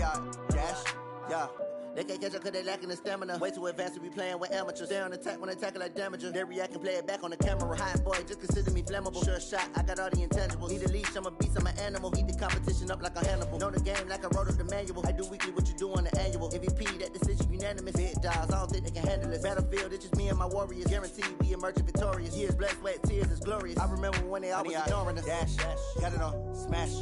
100-yard dash. Yeah. They can't catch up cause they lacking the stamina. Way too advanced to be playing with amateurs. Stay on attack when they tackle like damager. They react and play it back on the camera. Hot boy, just consider me flammable. Sure shot, I got all the intangibles. Need a leash, I'm a beast, I'm an animal. Heat the competition up like a Hannibal. Know the game like I wrote up the manual. I do weekly what you do on the annual. MVP, that decision unanimous. Big dogs, I don't think they can handle it. Battlefield, it's just me and my warriors. Guaranteed we emerging victorious. Years, blood, sweat, tears, it's glorious. I remember when they always ignoring us. Dash, got it on, smash,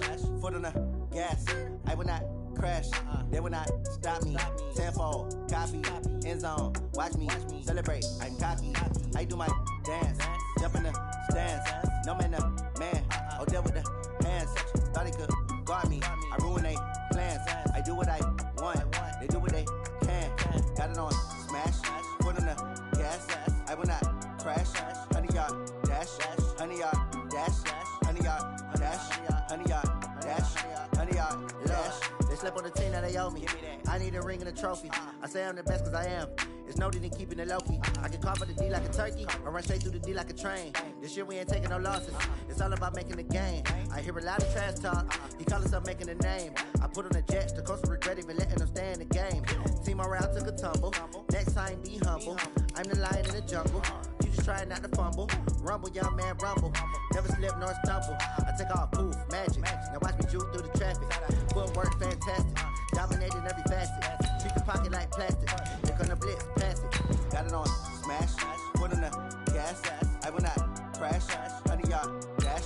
foot on the gas. I will not crash, they will not stop me. Tenfold, copy, end zone, watch me celebrate. I'm cocky, I do my dance, jump in the stands. No man, man, oh there with the hands. Thought he could guard me, I ruin they plans. I do what I want, they do what they can. Got it on smash, foot on the gas. I will not crash, 100-yard dash, 100-yard dash, 100-yard dash, 100-yard dash, 100-yard dash. They slept on the team that they owe me. I need a ring and a trophy. I say I'm the best cause I am. It's noted in keeping it low-key. I can carve up the D like a turkey or run straight through the D like a train. This year we ain't taking no losses. It's all about making the game. I hear a lot of trash talk. He call himself making a name. I put on the Jets. The coach will regret even letting them stay in the game. Team morale took a tumble. Next time be humble. I'm the lion in the jungle. You just try not to fumble. Rumble, young man, rumble. Never slip nor stumble. I take off, poof, magic. Now watch me juke through the traffic. Footwork fantastic. Dominating every facet. Treat the pocket like plastic. They're gonna blitz, pass it. Got it on smash. Foot on the gas. I will not crash. 100-yard dash.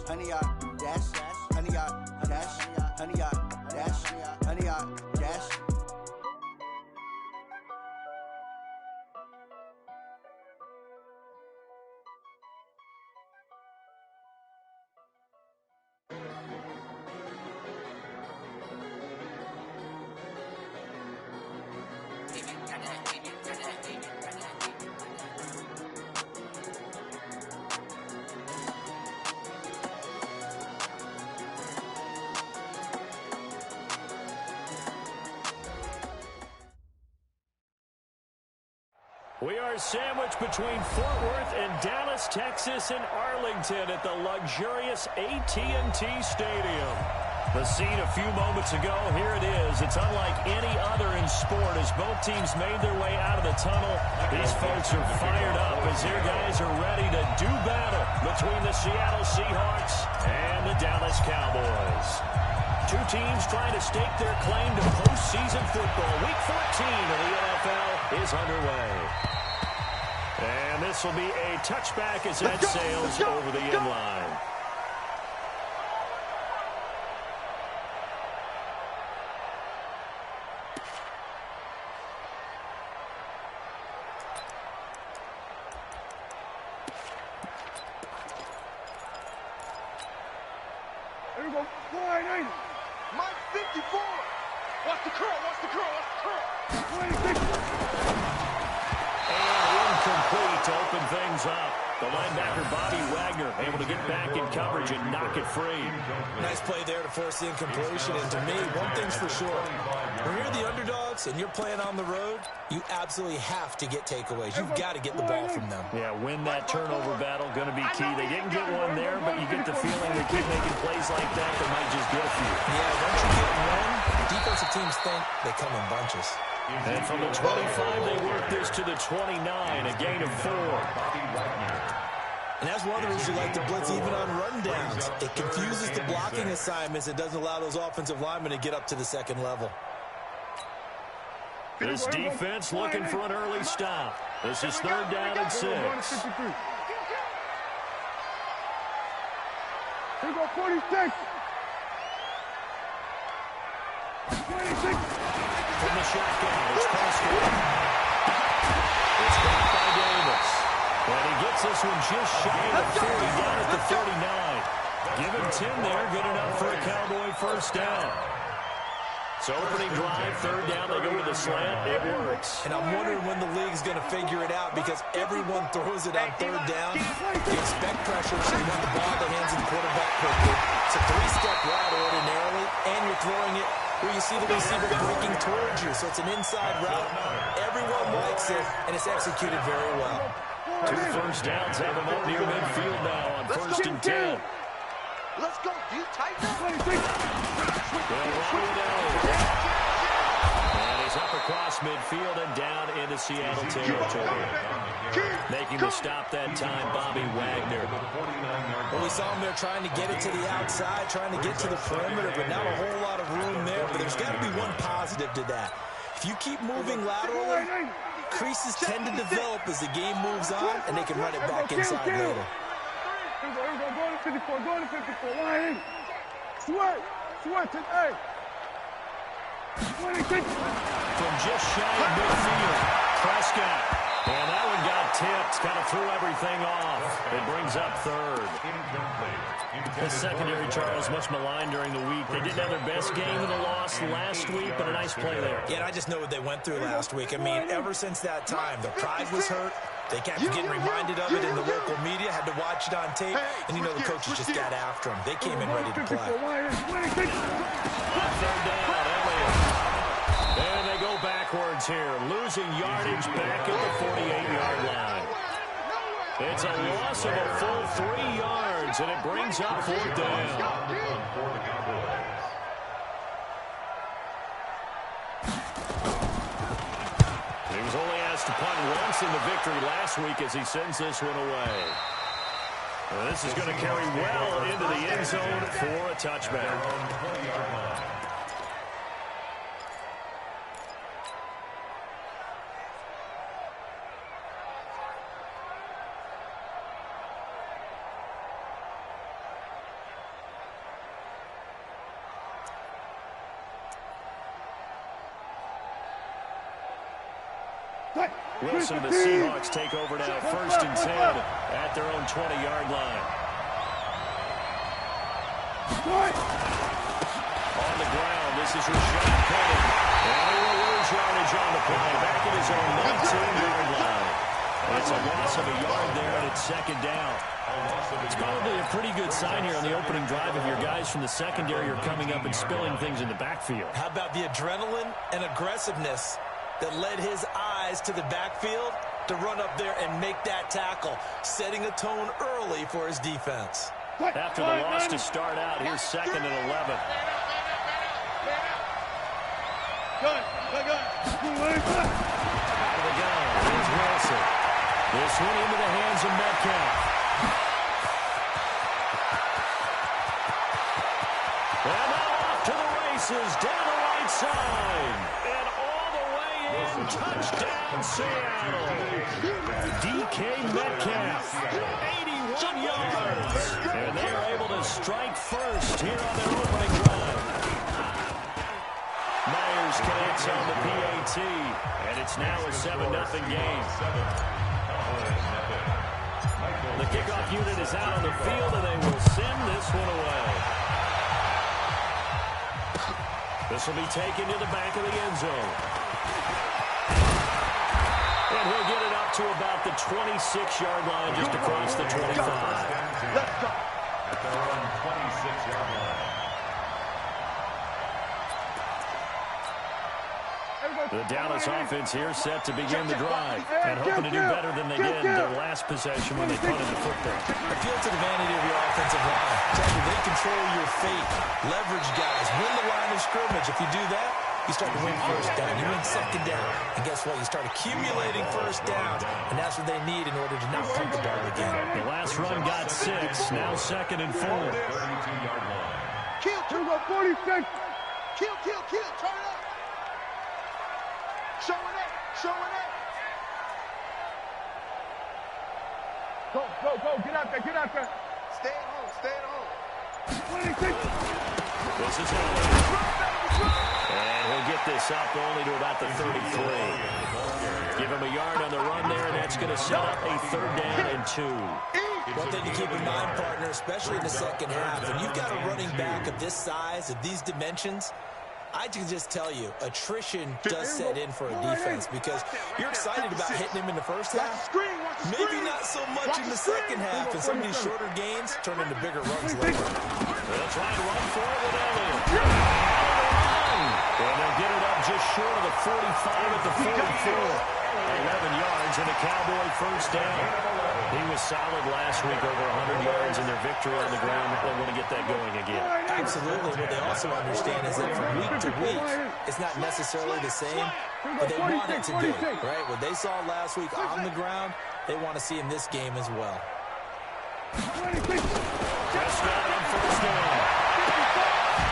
100-yard dash. 100-yard dash. 100-yard dash. 100-yard dash. We are sandwiched between Fort Worth and Dallas, Texas, and Arlington at the luxurious AT&T Stadium. The scene a few moments ago, here it is. It's unlike any other in sport as both teams made their way out of the tunnel. These folks are fired up as their guys are ready to do battle between the Seattle Seahawks and the Dallas Cowboys. Two teams trying to stake their claim to postseason football. Week 14 of the NFL is underway. And this will be a touchback as Ed sails over the end line. There we go. Wide 80. Mike 54. Watch the curl. Watch the curl. Watch the curl. 26. And incomplete to open things up. The linebacker, Bobby Wagner, able to get back in coverage and knock it free. Nice play there to force the incompletion. And to me, one thing's for sure. When you're the underdogs and you're playing on the road, you absolutely have to get takeaways. You've got to get the ball from them. Yeah, win that turnover battle, going to be key. They didn't get one there, but you get the feeling they keep making plays like that that might just go for you. Yeah, once you get one, defensive teams think they come in bunches. And from the 25, they work this to the 29, a gain of 4. And that's one of the reasons you like to blitz even on rundowns. It confuses the blocking assignments. It doesn't allow those offensive linemen to get up to the second level. This defense looking for an early stop. This is 3rd down and 6. Here we go, 46. 26. From the shotgun, it's Prescott. It's got by Davis. And he gets this one just shy of the 40, down at the 39. Give him 10 there, good enough for a Cowboy first down. So opening drive, 3rd down, they go with a slant. It works. And I'm wondering when the league's going to figure it out because everyone throws it on 3rd down. You expect pressure, so you want the ball in the hands of the quarterback quickly. It's a 3-step route ordinarily, and you're throwing it where you see the receiver breaking towards you. So it's an inside route. Everyone likes it, and it's executed very well. 2 first downs have them up near midfield now on 1st and 10. Let's go. Do you tighten up? 26. across midfield and down into Seattle territory. Making the stop that time, Bobby Wagner. Well, we saw him there trying to get it to the outside, trying to get to the perimeter, but not a whole lot of room there. But there's got to be one positive to that. If you keep moving laterally, creases tend to develop as the game moves on, and they can run it back inside later. Here we go, going to 54, going to 54, line in. Sweat, hey. From just shy of midfield, Prescott. And that one got tipped, kind of threw everything off. It brings up third. The secondary, Charles, much maligned during the week. They didn't have their best game of the loss last week, but a nice play there. Yeah, and I just know what they went through last week. I mean, ever since that time, their pride was hurt. They kept getting reminded of it in the local media, had to watch it on tape, and you know the coaches just got after them. They came in ready to play. Third down, Elliott. And they go backwards here, losing yardage back at the 48-yard line. It's a loss of a full 3 yards, and it brings up fourth down. He was only asked to punt once in the victory last week as he sends this one away. This is going to carry well into the end zone for a touchback. Wilson, the Seahawks take over now, 1st and 10 at their own 20-yard line. On the ground, this is Rashad Penny. And he will lose yardage on the play, back at his own 19-yard line. And it's a loss of a yard there, and it's second down. It's probably a pretty good sign here on the opening drive if your guys from the secondary are coming up and spilling things in the backfield. How about the adrenaline and aggressiveness that led his eyes to the backfield to run up there and make that tackle, setting a tone early for his defense. After the loss to start out, here's 2nd and 11. Good. Out of the gun, here's Wilson. This one into the hands of Metcalf. And now off to the races, down the right side. And all the way in, touchdown Seattle. DK Metcalf, 81 yards. And they are able to strike first here on their opening run. Myers connects on the PAT, and it's now a 7-0 game. The kickoff unit is out on the field, and they will send this one away. This will be taken to the back of the end zone. And he'll get it up to about the 26-yard line, just across the 25. Let's go. At their own 26-yard line. The Dallas offense here set to begin the drive and hoping to do better than they did their last possession when they punted the football. Appeal to the vanity of your offensive line. Tell you they control your fate. Leverage guys. Win the line of scrimmage. If you do that, you start to win first down. You win second down. And guess what? You start accumulating first downs. And that's what they need in order to not punt the ball again. The last run got 6. Now 2nd and 4. 32-yard line. Kill, 46. Kill. Turn it up. Showing it. Go. Get out there. Stay at home. 26. This is Elliott. And he'll get this up only to about the 33. Give him a yard on the run there, and that's going to set up a 3rd down and 2. One thing to keep in mind, partner, especially in the second half, when you've got a running back of this size, of these dimensions, I can just tell you, attrition does set in for a defense because you're excited about hitting him in the first half. Maybe not so much in the second half, and some of these shorter gains turn into bigger runs later. They'll try to run for it with Elliott. And they'll get it up just short of the 45 at the 44. 11 yards and a Cowboy first down. He was solid last week, over 100 yards in their victory on the ground. They want to get that going again. Absolutely. What they also understand is that from week to week, it's not necessarily the same. but they want it today, right? What they saw last week on the ground, they want to see in this game as well. Prescott on first down.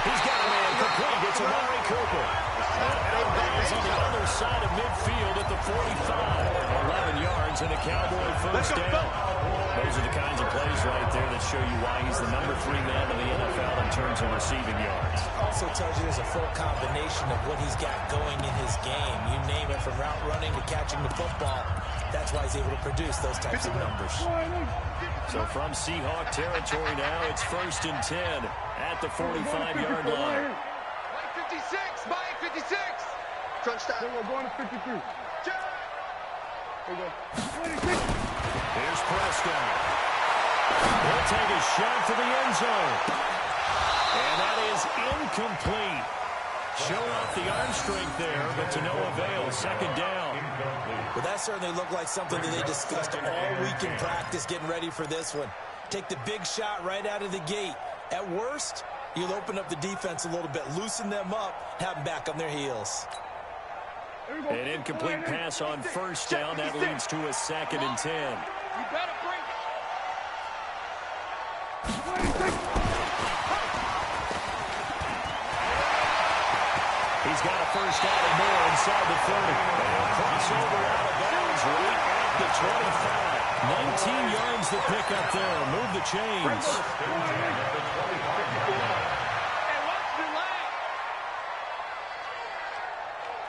He's got a man complete. It's Amari Cooper. Out of bounds on the other side of midfield at the 45. 11 yards and a Cowboy first down. Those are the kinds of plays right there that show you why he's the number 3 man in the NFL in terms of receiving yards. Also tells you there's a full combination of what he's got going in his game. You name it, from route running to catching the football. That's why he's able to produce those types of numbers. So from Seahawk territory now, it's 1st and 10 at the 45-yard line. 56, by 56. Touchdown. We're going to 53. Here's Prescott. He'll take a shot to the end zone. And that is incomplete. Showing off the arm strength there, but to no avail. 2nd down. Well, that certainly looked like something that they discussed all week in practice getting ready for this one. Take the big shot right out of the gate. At worst, you'll open up the defense a little bit, loosen them up, have them back on their heels. An incomplete pass on 1st down. That leads to a 2nd and 10. You better bring it. He's got a first down and more inside the 30. And crossover out of bounds right at the 25. 19 yards to pick up there. Move the chains.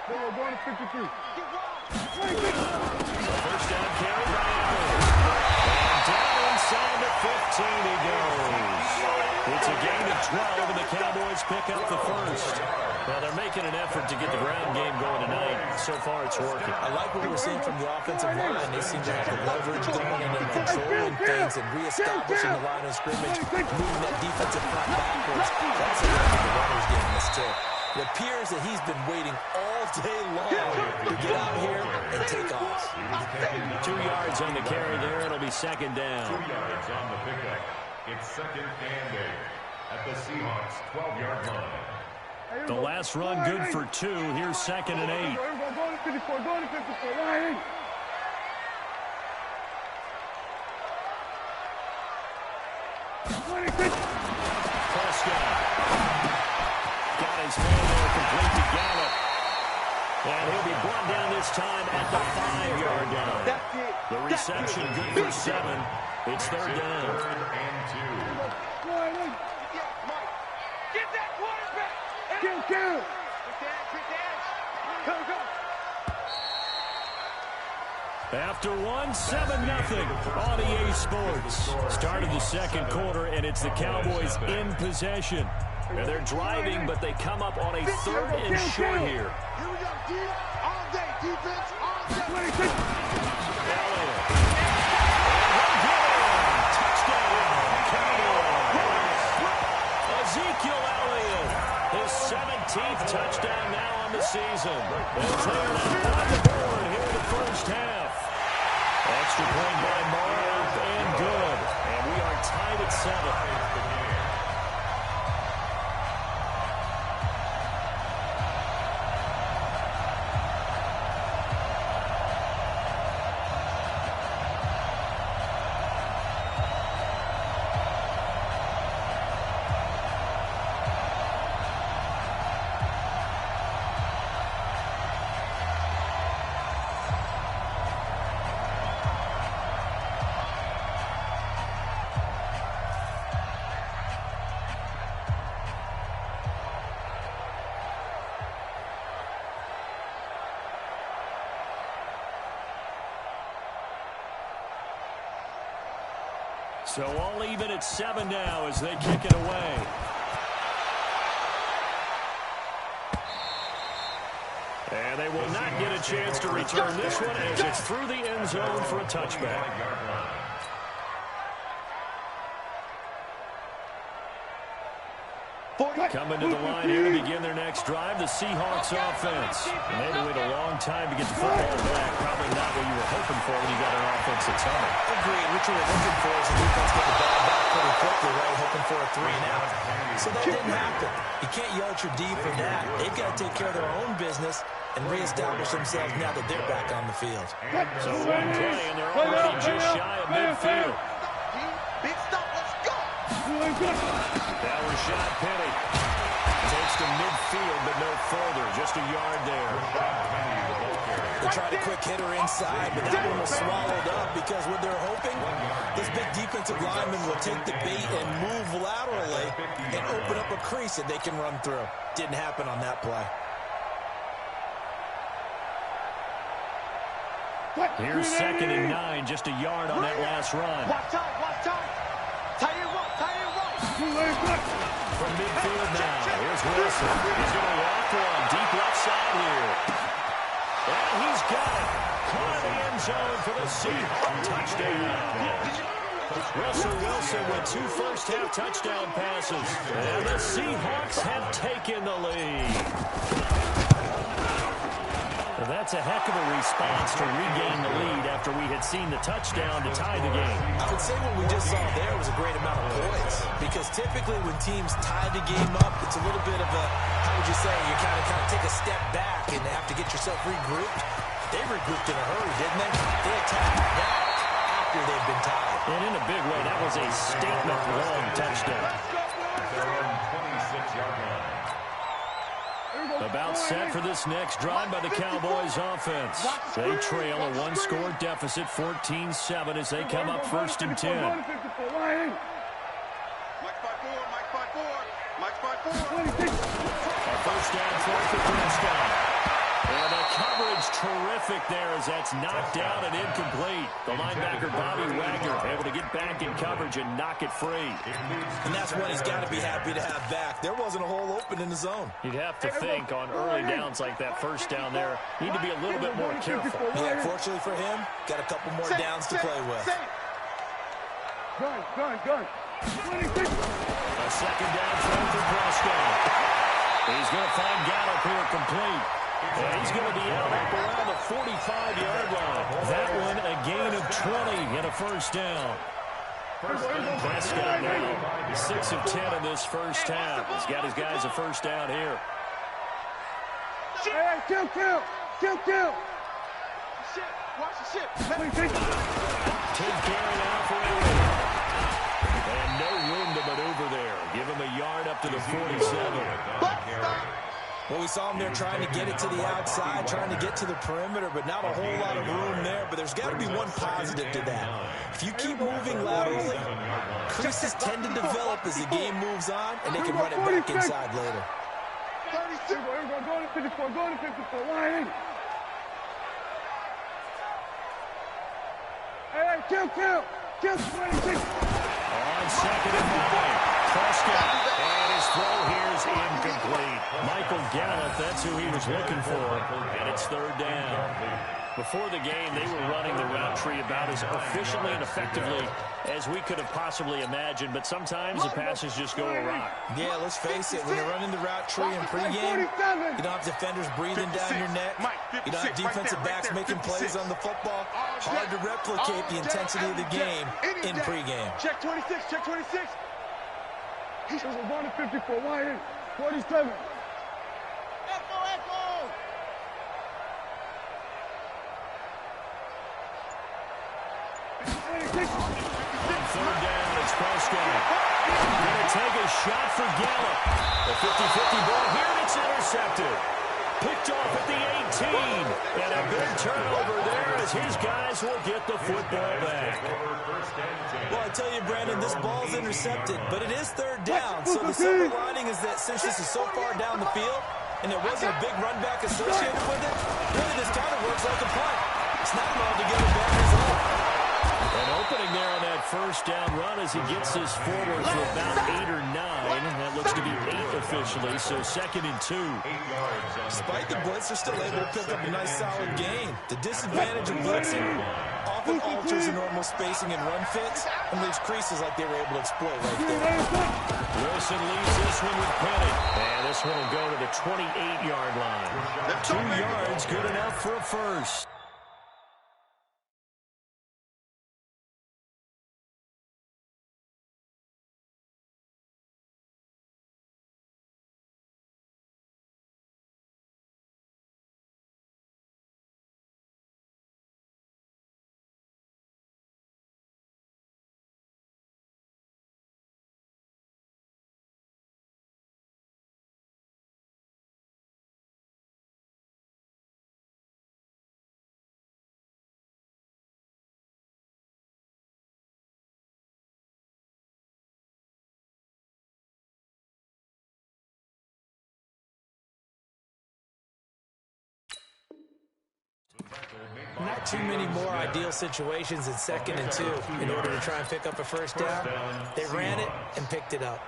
We're going to 53. First down carry by Allen. And down inside the 15 he goes. It's a gain of 12, and the Cowboys pick up the first. Well, they're making an effort to get the ground game going tonight. So far, it's working. I like what we're seeing from the offensive line. They seem to have the leverage going and they're controlling things and reestablishing the line of scrimmage, moving that defensive front backwards. That's a lot of the runner's getting this tip. It appears that he's been waiting all day long to get out here and take off. 2 yards on the carry there. It'll be 2nd down. 2 yards on the pickup. It's 2nd and 8 at the Seahawks 12-yard line. The last run good for 2. Here's 2nd and 8. Going to 54. Going to 54. Line. Prescott. Got his man there, complete to Gallup. And he'll be brought down this time at the 5-yard line. The reception good for 7. It's 3rd down. 3rd and 2. Get that quarterback. Kill. Go. After 1, 7-0 on EA Sports. Started the 2nd quarter, and it's the Cowboys in possession. And they're driving, but they come up on a 3rd and short here. Here we go. All day. Defense all day. Elliott. Touchdown, Cowboys. Ezekiel Elliott, his 17th touchdown now on the season. As they are now on the board here in the first half. Extra point by Marv and good. And we are tied at 7. So all even at 7 now as they kick it away. And they will not get a chance to return this one as it's through the end zone for a touchback. Coming to the line here to begin their next drive, the Seahawks offense. And they had to wait a long time to get the football back. Probably not what you were hoping for when you got an offense that's humming. Agreed. What you were looking for is the defense get the ball back pretty quickly, right? Hoping for a 3-and-out. So that didn't happen. You can't yell at your D for that. They've got to take care of their own business and reestablish themselves now that they're back on the field. So one play, and they're already just shy of midfield. Big stop, let's go! That was shot Penny. Takes to midfield, but no further. Just a yard there. They tried a quick hitter inside, but that one was swallowed up because what they're hoping, this big defensive lineman will take the bait and move laterally and open up a crease that they can run through. Didn't happen on that play. Here's 2nd and 9, just a yard on that last run. Watch out, watch out! Tie it right! From midfield now, here's Wilson. He's going to walk one, deep left side here. And he's got it. Caught in the end zone for the Seahawks. Touchdown. Russell Wilson with 2 first-half touchdown passes. And the Seahawks have taken the lead. That's a heck of a response to regain the lead after we had seen the touchdown to tie the game. I would say what we just saw there was a great amount of poise, because typically when teams tie the game up, it's a little bit of a, how would you say, you kind of take a step back and have to get yourself regrouped. They regrouped in a hurry, didn't they? They attacked back after they've been tied. And in a big way, that was a statement-long touchdown. They're on 26-yard line. About set for this next drive by the Cowboys offense. They trail a 1-score deficit, 14-7, as they come up 1st and 10. Mike 5-4, Mike 5-4. A first down throw for Prescott. And the coverage terrific there as that's knocked down and incomplete. The linebacker, Bobby Wagner, able to get back in coverage and knock it free. And that's what he's got to be happy to have back. There wasn't a hole open in the zone. You'd have to think on early downs like that first down there, need to be a little bit more careful. Yeah, fortunately for him, got a couple more downs to play with. Gun. A second down throw for Prescott. He's going to find Gallup here complete. And he's going to be out up around the 45-yard line. That one a gain of 20 and a first down. Prescott now 6 of 10 in this first half. He's got his guys a first down here. Hey, kill. Watch the shit. Take carry now for Irwin. And no room to maneuver there. Give him a yard up to the 47. Well, we saw him there trying to get it to the outside, trying to get to the perimeter, but not a whole lot of room there. But there's got to be one positive to that. If you keep moving laterally, creases tend to develop as the game moves on, and they can run it back inside later. 36. Go to 54, line in. Hey, kill. 26. On 2nd and 9. Prescott. And his throw here is incomplete. Michael Gallup, that's who he was looking for. And it's 3rd down. Before the game, they were running the route tree about as efficiently and effectively as we could have possibly imagined. But sometimes the passes just go awry. Yeah, let's face it. When you're running the route tree in pregame, you don't have defenders breathing down your neck. You don't have defensive backs making plays on the football. Hard to replicate the intensity of the game in pregame. Check 26. He's going to 54, line in. 47. Echo. On 3rd down, it's Prescott. Going to take a shot for Gallup. The 50-50 ball here, and it's intercepted. Picked off at the 18. And a big turnover there as his guys will get the football back. Well, I tell you, Brandon, this ball's intercepted, but it is 3rd down. So the silver lining is that since this is so far down the field and there wasn't a big run back associated with it, really this kind of works like a punt. It's not an altogether bad result. An opening there on that first down run as he gets this forward for about 8 or 9. That looks to be 8 officially, so 2nd and 2. 8 yards on Despite the blitz, they're still able to pick up a nice solid gain. The disadvantage of blitzing often alters the normal spacing and run fits and leaves creases like they were able to exploit right there. Wilson leaves this one with Penny. And this one will go to the 28-yard line. 2 yards, good enough for a first. Not too many more ideal situations in 2nd and 2 in order to try and pick up a first down. They ran it and picked it up.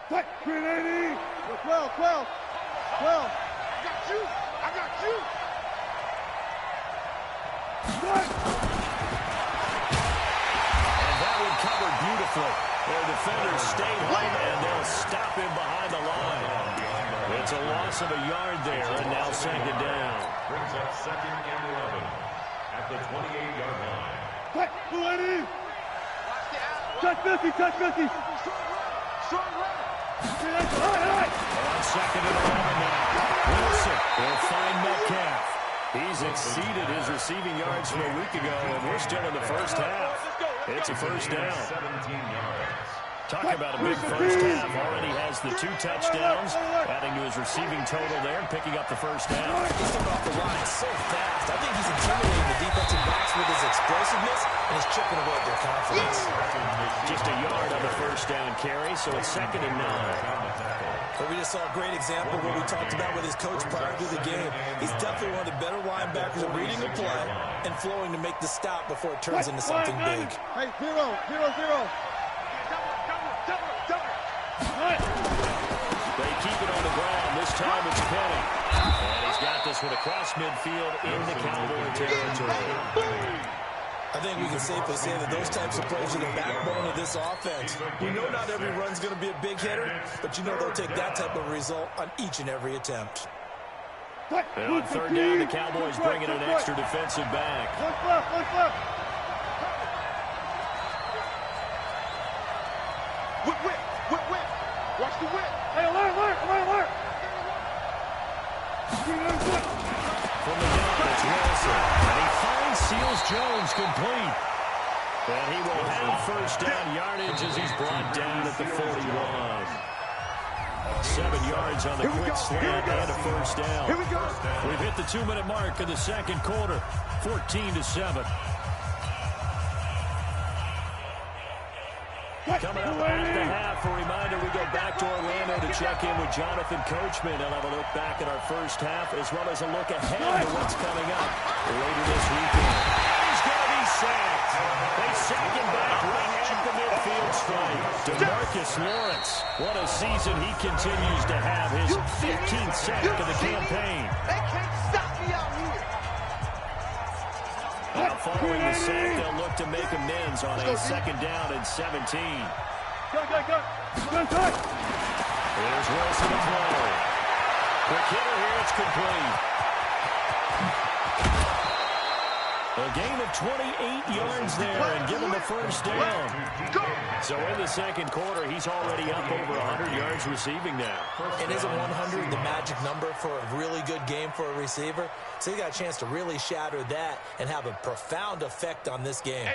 Tight, 380. 12. I got you. And that one covered beautifully. Their defenders stayed home, and they'll stop him behind the line. It's a loss of a yard there, and now 2nd down. Brings up 2nd and 11 at the 28-yard line. Tight, 280. Touch 50. Strong run. On 2nd and 11 now. Wilson will find Metcalf. He's exceeded his receiving yards from a week ago, and we're still in the first half. It's a first down. 17 yards. Talk about a big first half. Already has the 2 touchdowns, adding to his receiving total there, picking up the first down. He's coming off the line so fast. I think he's intimidating the defensive backs with his explosiveness, and he's chipping away at their confidence. Just a yard on the first down carry, so it's 2nd and 9. But we just saw a great example of what we talked about with his coach prior to the game. He's definitely one of the better linebackers at reading the play and flowing to make the stop before it turns into something big. Hey, 0. They keep it on the ground. This time it's Penny. And he's got this one across midfield into Cowboy territory. I think we can safely say that those types of plays are the backbone of this offense. We know not every run's going to be a big hitter, but you know they'll take that type of result on each and every attempt. And on 3rd down, the Cowboys bring in an extra defensive back. One flip. Whip. Watch the whip. Hey, alert. From the gun, it's Wilson. And he finds Seals Jones complete. And he will have first down yardage as he's brought down at the 41. 7 yards on the quick slant and a first down. Here we go. We've hit the 2-minute mark of the 2nd quarter. 14-7. Coming up at the half, a reminder, we go back to Orlando to check in with Jonathan Coachman. He'll have a look back at our first half, as well as a look ahead to what's coming up later this weekend. He's going to be sacked. They sack him back right at the midfield stripe. DeMarcus Lawrence, what a season he continues to have. His 15th sack of the campaign. They can't stop me out here. Now following the sack, they'll look to make amends on a 2nd down and 17. Go. Here's Wilson to throw. Quick hitter here, it's complete. A gain of 28 yards there and give him the first down. So in the 2nd quarter, he's already up over 100 yards receiving now. And isn't 100 the magic number for a really good game for a receiver? So he got a chance to really shatter that and have a profound effect on this game.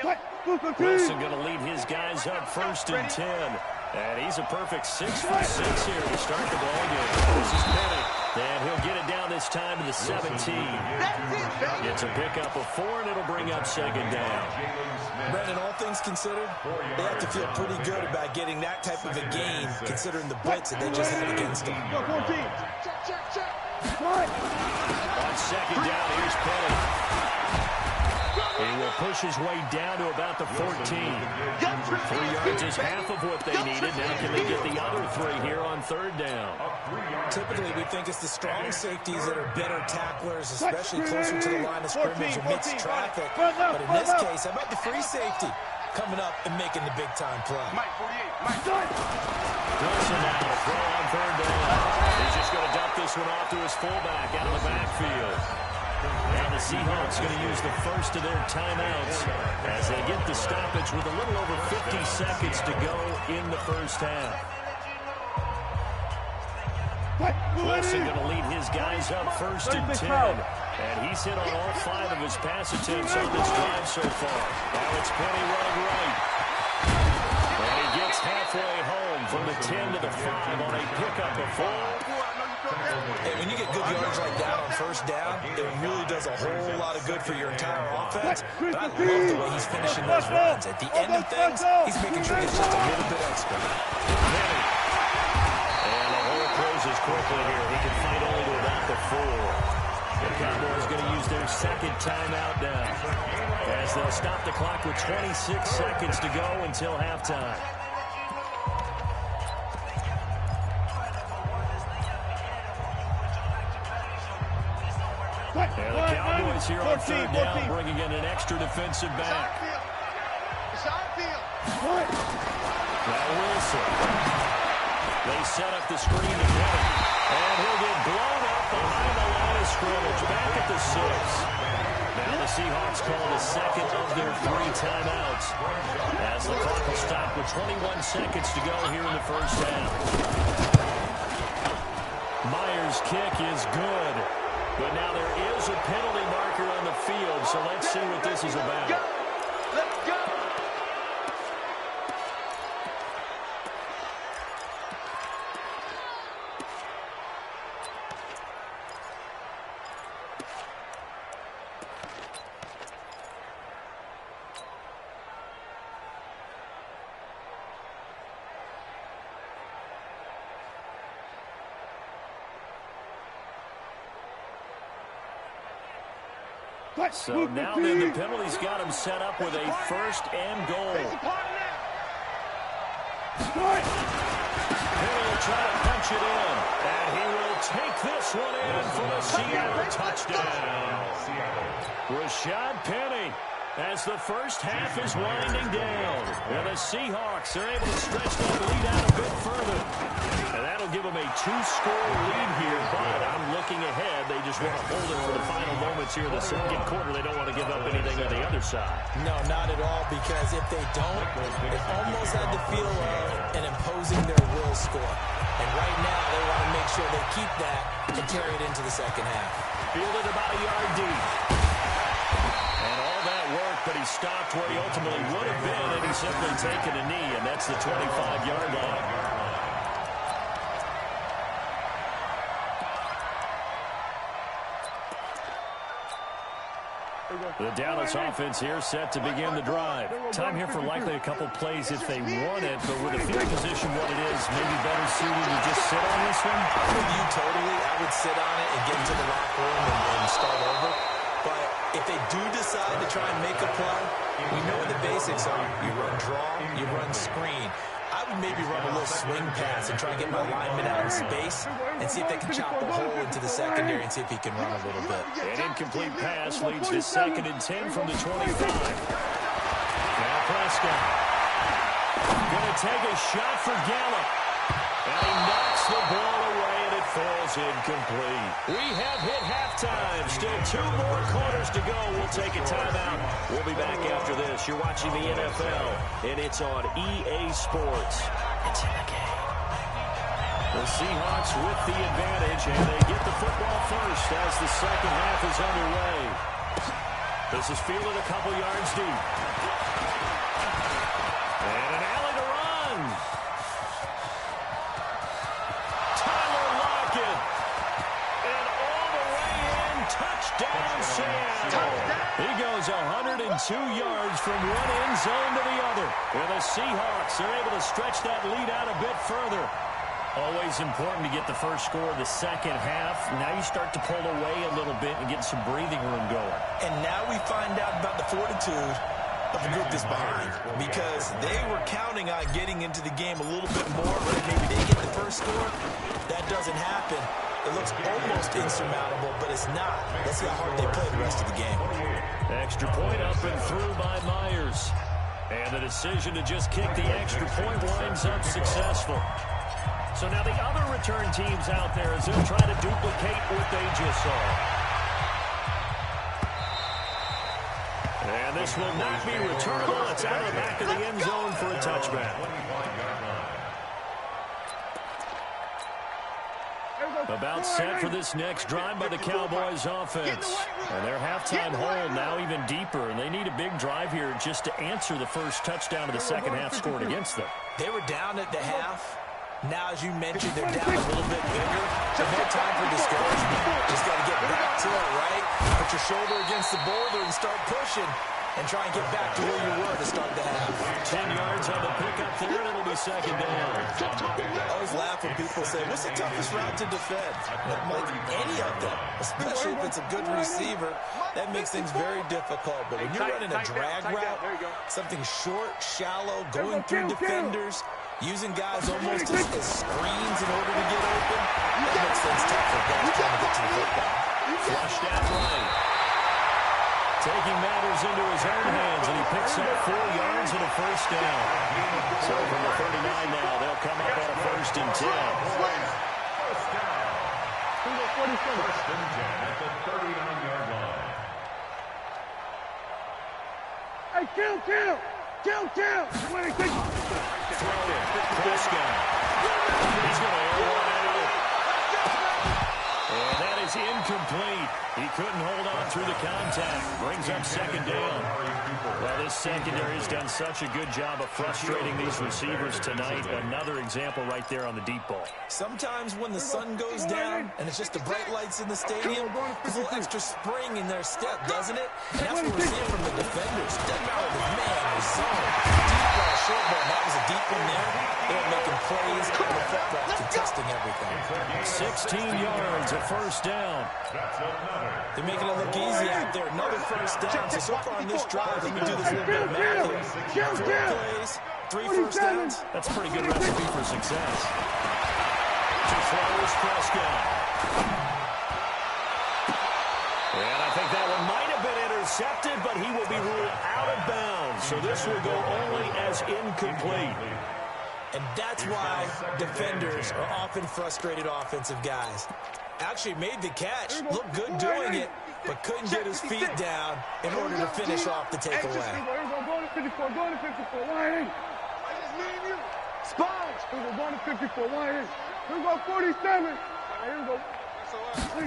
Wilson going to lead his guys up 1st and 10. And he's a perfect 6 for 6 here to start the ball game. This is Penny. And he'll get it down this time to the 17. Gets a pickup of 4, and it'll bring up second down. Brendan, all things considered, they have to feel pretty good about getting that type of a game, considering the blitz that they just had against them. Wk14. On second down, here's Penny. He will push his way down to about the 14. 3 yards is half of what they needed. Now can they get the other 3 here on third down? Typically, we think it's the strong safeties that are better tacklers, especially closer to the line of scrimmage amidst traffic. But in this case, how about the free safety coming up and making the big-time play? Wilson now to throw on third down. He's just going to dump this one off to his fullback out of the backfield. Now the Seahawks going to use the first of their timeouts as they get the stoppage with a little over 50 seconds to go in the first half. Wilson going to lead his guys up first and 10. And he's hit on all 5 of his pass attempts on this drive so far. Now it's Penny running right. And he gets halfway home from the 10 to the 5 on a pickup of 5. Hey, when you get good yards like that on first down, it really does a whole lot of good for your entire offense. But I love the way he's finishing those runs. At the end of things, he's making sure it's just a little bit extra. And the hole closes quickly here. He can fight only to about the 4. The Cowboys going to use their second timeout now, as they'll stop the clock with 26 seconds to go until halftime. And the Cowboys here on third down, bringing in an extra defensive back. Now Wilson. They set up the screen to Penny. And he'll get blown up behind the line of scrimmage, back at the 6. Now the Seahawks call the second of their 3 timeouts, as the clock will stop with 21 seconds to go here in the first half. Myers' kick is good. But now there is a penalty marker on the field, so let's see what this is about. Let's go! So now then the penalty's got him set up with a first and goal. Penny will try to punch it in, and he will take this one in for the Seattle touchdown. Rashad Penny, as the first half is winding down, and the Seahawks are able to stretch that lead out a bit further. And that'll give them a 2-score lead here, but I'm looking ahead. They just want to hold it for the final moments here in the second quarter. They don't want to give up anything on the other side. No, not at all, because if they don't, it almost had the feel of an imposing their will score. And right now, they want to make sure they keep that and carry it into the second half. Fielded about a yard deep. And all that work, but he stopped where he ultimately would have been, and he's simply taken a knee, and that's the 25-yard line. The Dallas offense here set to begin the drive. Time here for likely a couple plays if they want it, but with the field position what it is, maybe better suited to just sit on this one? I'm with you totally. I would sit on it and get into the locker room and start over. But if they do decide to try and make a play, we know what the basics are. You run draw, you run screen. I would maybe run a little swing pass and try and get my lineman out in space and see if they can chop a hole into the secondary and see if he can run a little bit. An incomplete pass leads to 2nd and 10 from the 25. Now Prescott. Going to take a shot for Gallup. And he knocks the ball away, and it falls incomplete. We have hit halftime. Still 2 more quarters to go. We'll take a timeout. We'll be back after this. You're watching the NFL, and it's on EA Sports. It's in the game. The Seahawks with the advantage, and they get the football first as the second half is underway. This is fielded a couple yards deep. And an alley to run. goes 102 yards from one end zone to the other. And the Seahawks are able to stretch that lead out a bit further. Always important to get the first score of the second half. Now you start to pull away a little bit and get some breathing room going. And now we find out about the fortitude of the group that's behind, because they were counting on getting into the game a little bit more, but if maybe they get the first score, that doesn't happen. It looks almost insurmountable, but it's not. Let's see how hard they play the rest of the game. Extra point up and through by Myers. And the decision to just kick the extra point winds up successful. So now the other return teams out there as they'll try to duplicate what they just saw. And this will not be returnable. It's out of the back of the end zone for a touchback. About set for this next drive by the Cowboys offense. And their halftime hole now even deeper, and they need a big drive here just to answer the first touchdown of the second half scored against them. They were down at the half. Now, as you mentioned, they're down a little bit bigger. So no time for discouragement. Just got to get back to it, right? Put your shoulder against the boulder and start pushing and try and get back to where you were to start the half. 10 yards on the pickup there, and it'll be second down. I always laugh when people say, what's the toughest route to defend? I'm like, any of them, especially if it's a good receiver, that makes things very difficult. But when you're running a drag route, something short, shallow, going through defenders, using guys almost as screens in order to get open, that makes things tough for guys trying to get to the football. Flushed out right. Taking matters into his own hands, and he picks up 4 yards and a first down. So from the 39 now, they'll come up on a 1st and 10. First and 10 at the 39-yard line. Hey, kill! What do you think? Throw it. Prescott. He's going to air one out. And that is incomplete. He couldn't hold on through the contact. Brings up second down. Well, this secondary has done such a good job of frustrating these receivers tonight. Another example right there on the deep ball. Sometimes when the sun goes down and it's just the bright lights in the stadium, there's a little extra spring in their step, doesn't it? And that's what we're seeing from the defenders. Doesn't matter the man or zone. Deep ball, short ball, that was a deep one there. They're making plays on the football, contesting everything. 16 yards, a first down. They're making it look easy out there. Another first down. So far on this drive, let me do this little bit of math here. 4 plays, 3 first downs. That's a pretty good recipe for success. To throw is Prescott. And I think that one might have been intercepted, but he will be ruled out of bounds. So this will go only as incomplete. And that's why defenders are often frustrated offensive guys. Actually made the catch, looked good doing it, but couldn't get his feet down in order to finish off the takeaway. Go to 54, line in. Sponge. Go to 54, line in. Here we go, 47. Here we go. On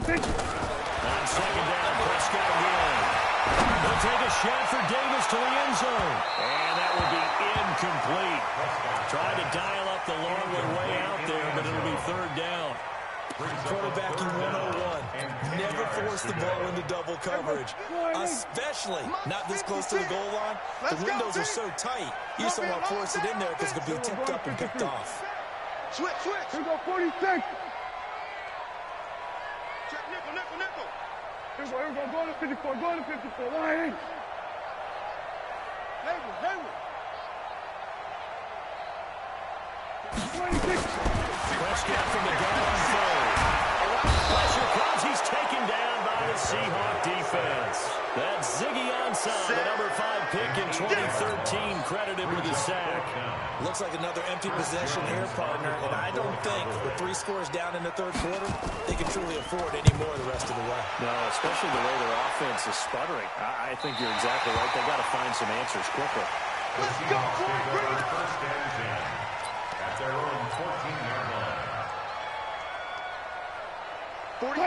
second down, Prescott again. They'll take a shot for Davis to the end zone. And that will be incomplete. Tried to dial up the long way out there, but it'll be third down. Quarterbacking 101. Never force the ball into double coverage, especially not this close to the goal line. The windows are so tight, you just don't want to force it in there because it could be tipped up and picked off. Switch. Here we go, 46. Check nickel. Here we go, go to 54, line in. Hayward. 26. Prescott from the gun on third. Pressure comes. He's taken down by the Seahawk defense. That's Ziggy Ansah, the number 5 pick in 2013, credited with the sack. Looks like another empty possession here, partner, and I don't think with 3 scores down in the third quarter, they can truly afford any more the rest of the way. No, especially the way their offense is sputtering. I think you're exactly right. They've got to find some answers quickly. Let's go, boy. First and 10 at their own 14-yard line.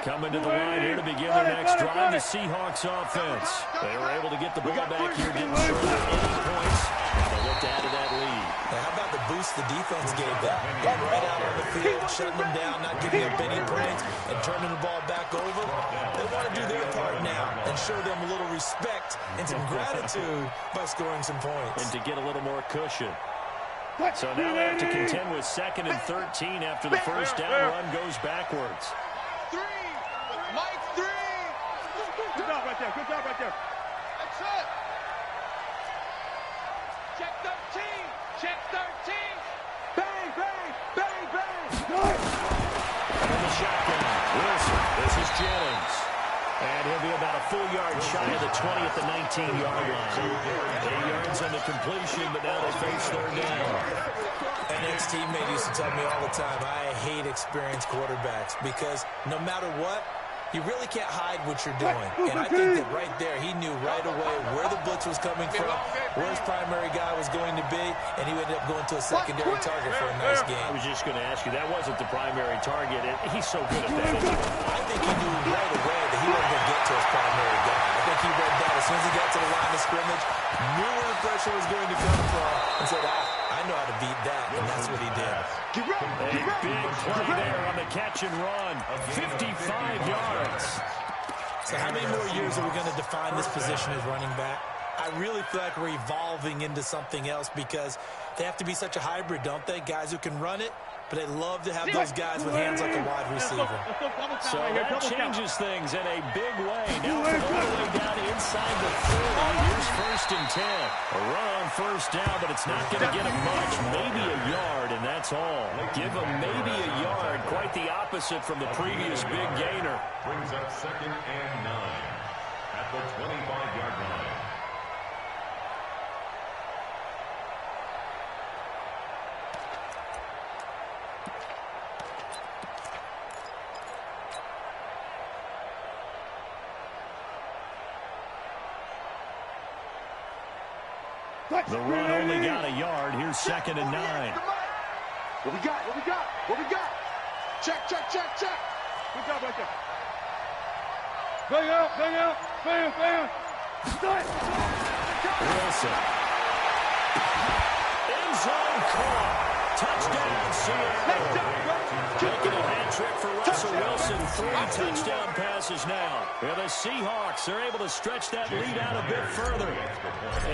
Coming to the line here to begin their next drive, the Seahawks offense. They were able to get the ball back here, didn't serve any points. They look to add to that lead. Now, how about the boost the defense gave them? Got right out on the field, shutting them down, not giving up any points, and turning the ball back over. They want to do their part now and show them a little respect and some gratitude by scoring some points. And to get a little more cushion. So now they have to contend with 2nd and 13 after the first down run goes backwards. 3. Mike 3. Good job right there. Good job right there. That's it. Check 13. Check 13. Bang, bang, bang, bang. In the shotgun, Wilson. This is Jennings. And he'll be about a full yard shy of the 20 at the 19-yard line. 8 yards on the completion, but now they face 3rd down. An ex-teammate used to tell me all the time, I hate experienced quarterbacks because no matter what, you really can't hide what you're doing. And I think that right there, he knew right away where the blitz was coming from, where his primary guy was going to be, and he ended up going to a secondary target for a nice game. I was just going to ask you, that wasn't the primary target, and he's so good at that. I think he knew right away that he wasn't going to get to his primary guy. I think he read that as soon as he got to the line of scrimmage, knew where the pressure was going to come from, and said, I know how to beat that, and that's what he did. A big play there on the catch and run, 55 yards. So how many more years are we going to define this position as running back? I really feel like we're evolving into something else because they have to be such a hybrid, don't they? Guys who can run it, but they love to have those guys with hands like a wide receiver. So that changes things in a big way. Now from all the way down inside the 30, here's 1st and 10. A run on 1st down, but it's not going to get him much. Maybe a yard, and that's all. Give him maybe a yard. Quite the opposite from the previous big gainer. Brings up 2nd and 9 at the 25-yard line. The run only got a yard. Here's 2nd and 9. What we got? What we got? What we got? Check, check, check, check. Good job right there. Bang out, bang out, bang, bang. Start. Wilson. End zone caught. Touchdown, Seattle. Making a hat trick for Russell Wilson. 3 touchdown passes now. And the Seahawks are able to stretch that lead out a bit further.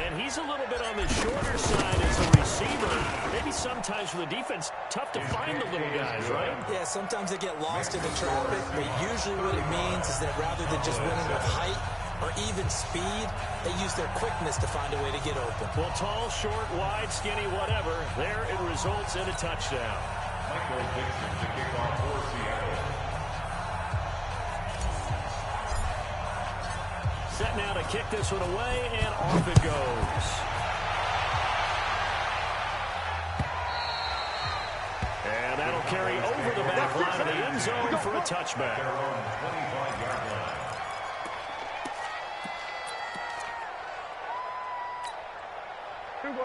And he's a little bit on the shorter side as a receiver. Maybe sometimes for the defense, tough to find the little guys, right? Yeah, sometimes they get lost in the traffic, but usually what it means is that rather than just winning with height or even speed, they use their quickness to find a way to get open. Well, tall, short, wide, skinny, whatever, there it results in a touchdown. Michael Dixon to kick off for Seattle. Set now to kick this one away, and off it goes. And that'll carry over the back line of the end zone for a touchback. Their own 25-yard line.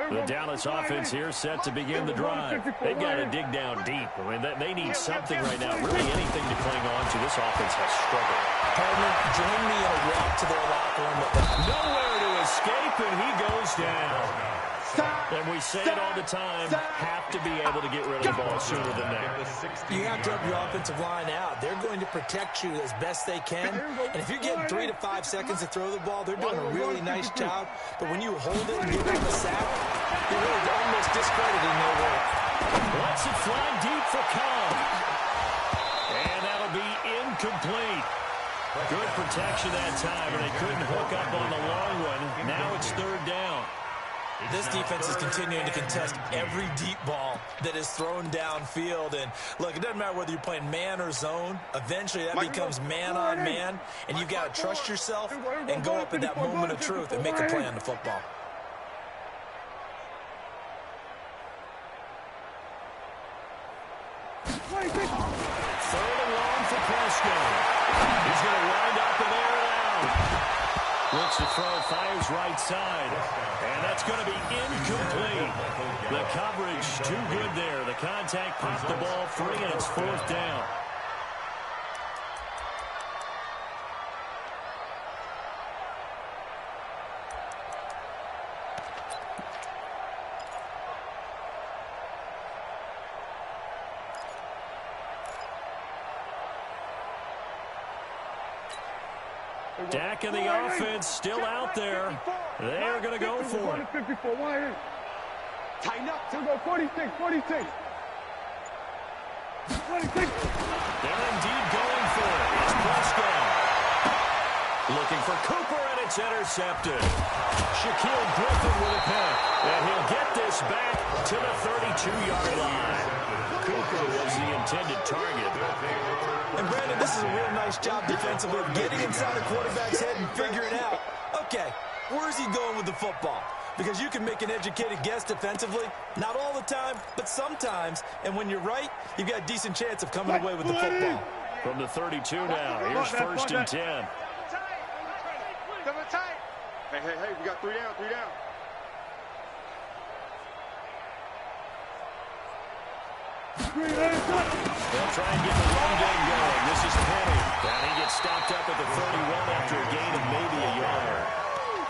The Dallas offense here set to begin the drive. They've got to dig down deep. I mean, they need something right now, really anything to cling on to. This offense has struggled. Partner, join me in a walk to their locker room with them. Nowhere to escape, and he goes down. And we say it all the time, have to be able to get rid of the ball sooner than that. You have to help your offensive line out. They're going to protect you as best they can. And if you're getting 3 to 5 seconds to throw the ball, they're doing a really nice job. But when you hold it and give them a sack, you're really almost discrediting their work. Lets it fly deep for Kingz. And that'll be incomplete. Good protection that time, and they couldn't hook up on the long one. Now it's 3rd down. This defense is continuing to contest every deep ball that is thrown downfield. And, look, it doesn't matter whether you're playing man or zone. Eventually, that becomes man-on-man, and you've got to trust yourself and go up at that moment of truth and make a play on the football. Third and long for Prescott. He's going to wind up and air it out. Looks to throw, fires right side. And that's going to be incomplete. The coverage too good there. The contact popped the ball free, and it's 4th down. Dak and the offense still out there. They're going to go for it. 54, wide. Tighten up. We'll go 46, 46. 46. They're indeed going for it. It's Prescott. Looking for Cooper, and it's intercepted. Shaquille Griffin with a pick. And he'll get this back to the 32-yard line. Cooper was the intended target. And Brandon, this is a real nice job defensively of getting inside the quarterback's head and figuring out, okay, where's he going with the football? Because you can make an educated guess defensively, not all the time, but sometimes. And when you're right, you've got a decent chance of coming away with the football. From the 32 now, here's 1st and 10. Hey, we got 3 down, 3 down. They'll try and get the run game going. This is Penny. And he gets stopped up at the 31 after a gain of maybe a yard.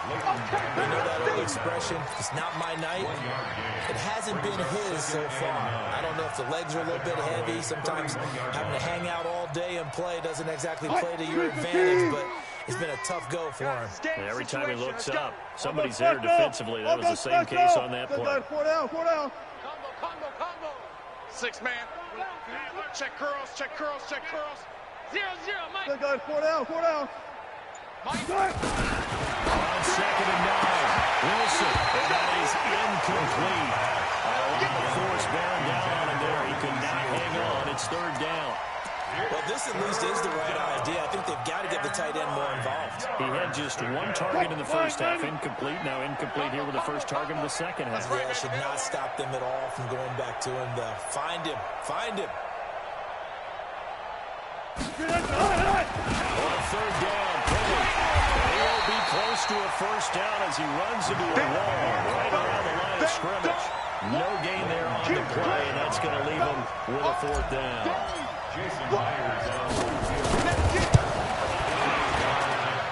You know that old expression, it's not my night. It hasn't been his so far. I don't know if the legs are a little bit heavy. Sometimes having to hang out all day and play doesn't exactly play to your advantage, but it's been a tough go for him. And every time he looks up, somebody's there defensively. That was the same case on that play. 4 down, 4 down. Combo. 6 man. Check curls, check curls, check curls. 0-0, Mike. 4 down, 4 down. Mike. On 2nd and 9, Wilson, and that is incomplete. A lot of force bearing down on him there. He could not hang on. It's 3rd down. Well, this at least is the right idea. I think they've got to get the tight end more involved. He had just 1 target in the first half, incomplete. Now incomplete here with the first target in the second half. Yeah, should not stop them at all from going back to him. Find him. On 3rd down, Penny. He'll be close to a 1st down as he runs into a wall right around the line of scrimmage. No gain there on the play, and that's going to leave him with a 4th down.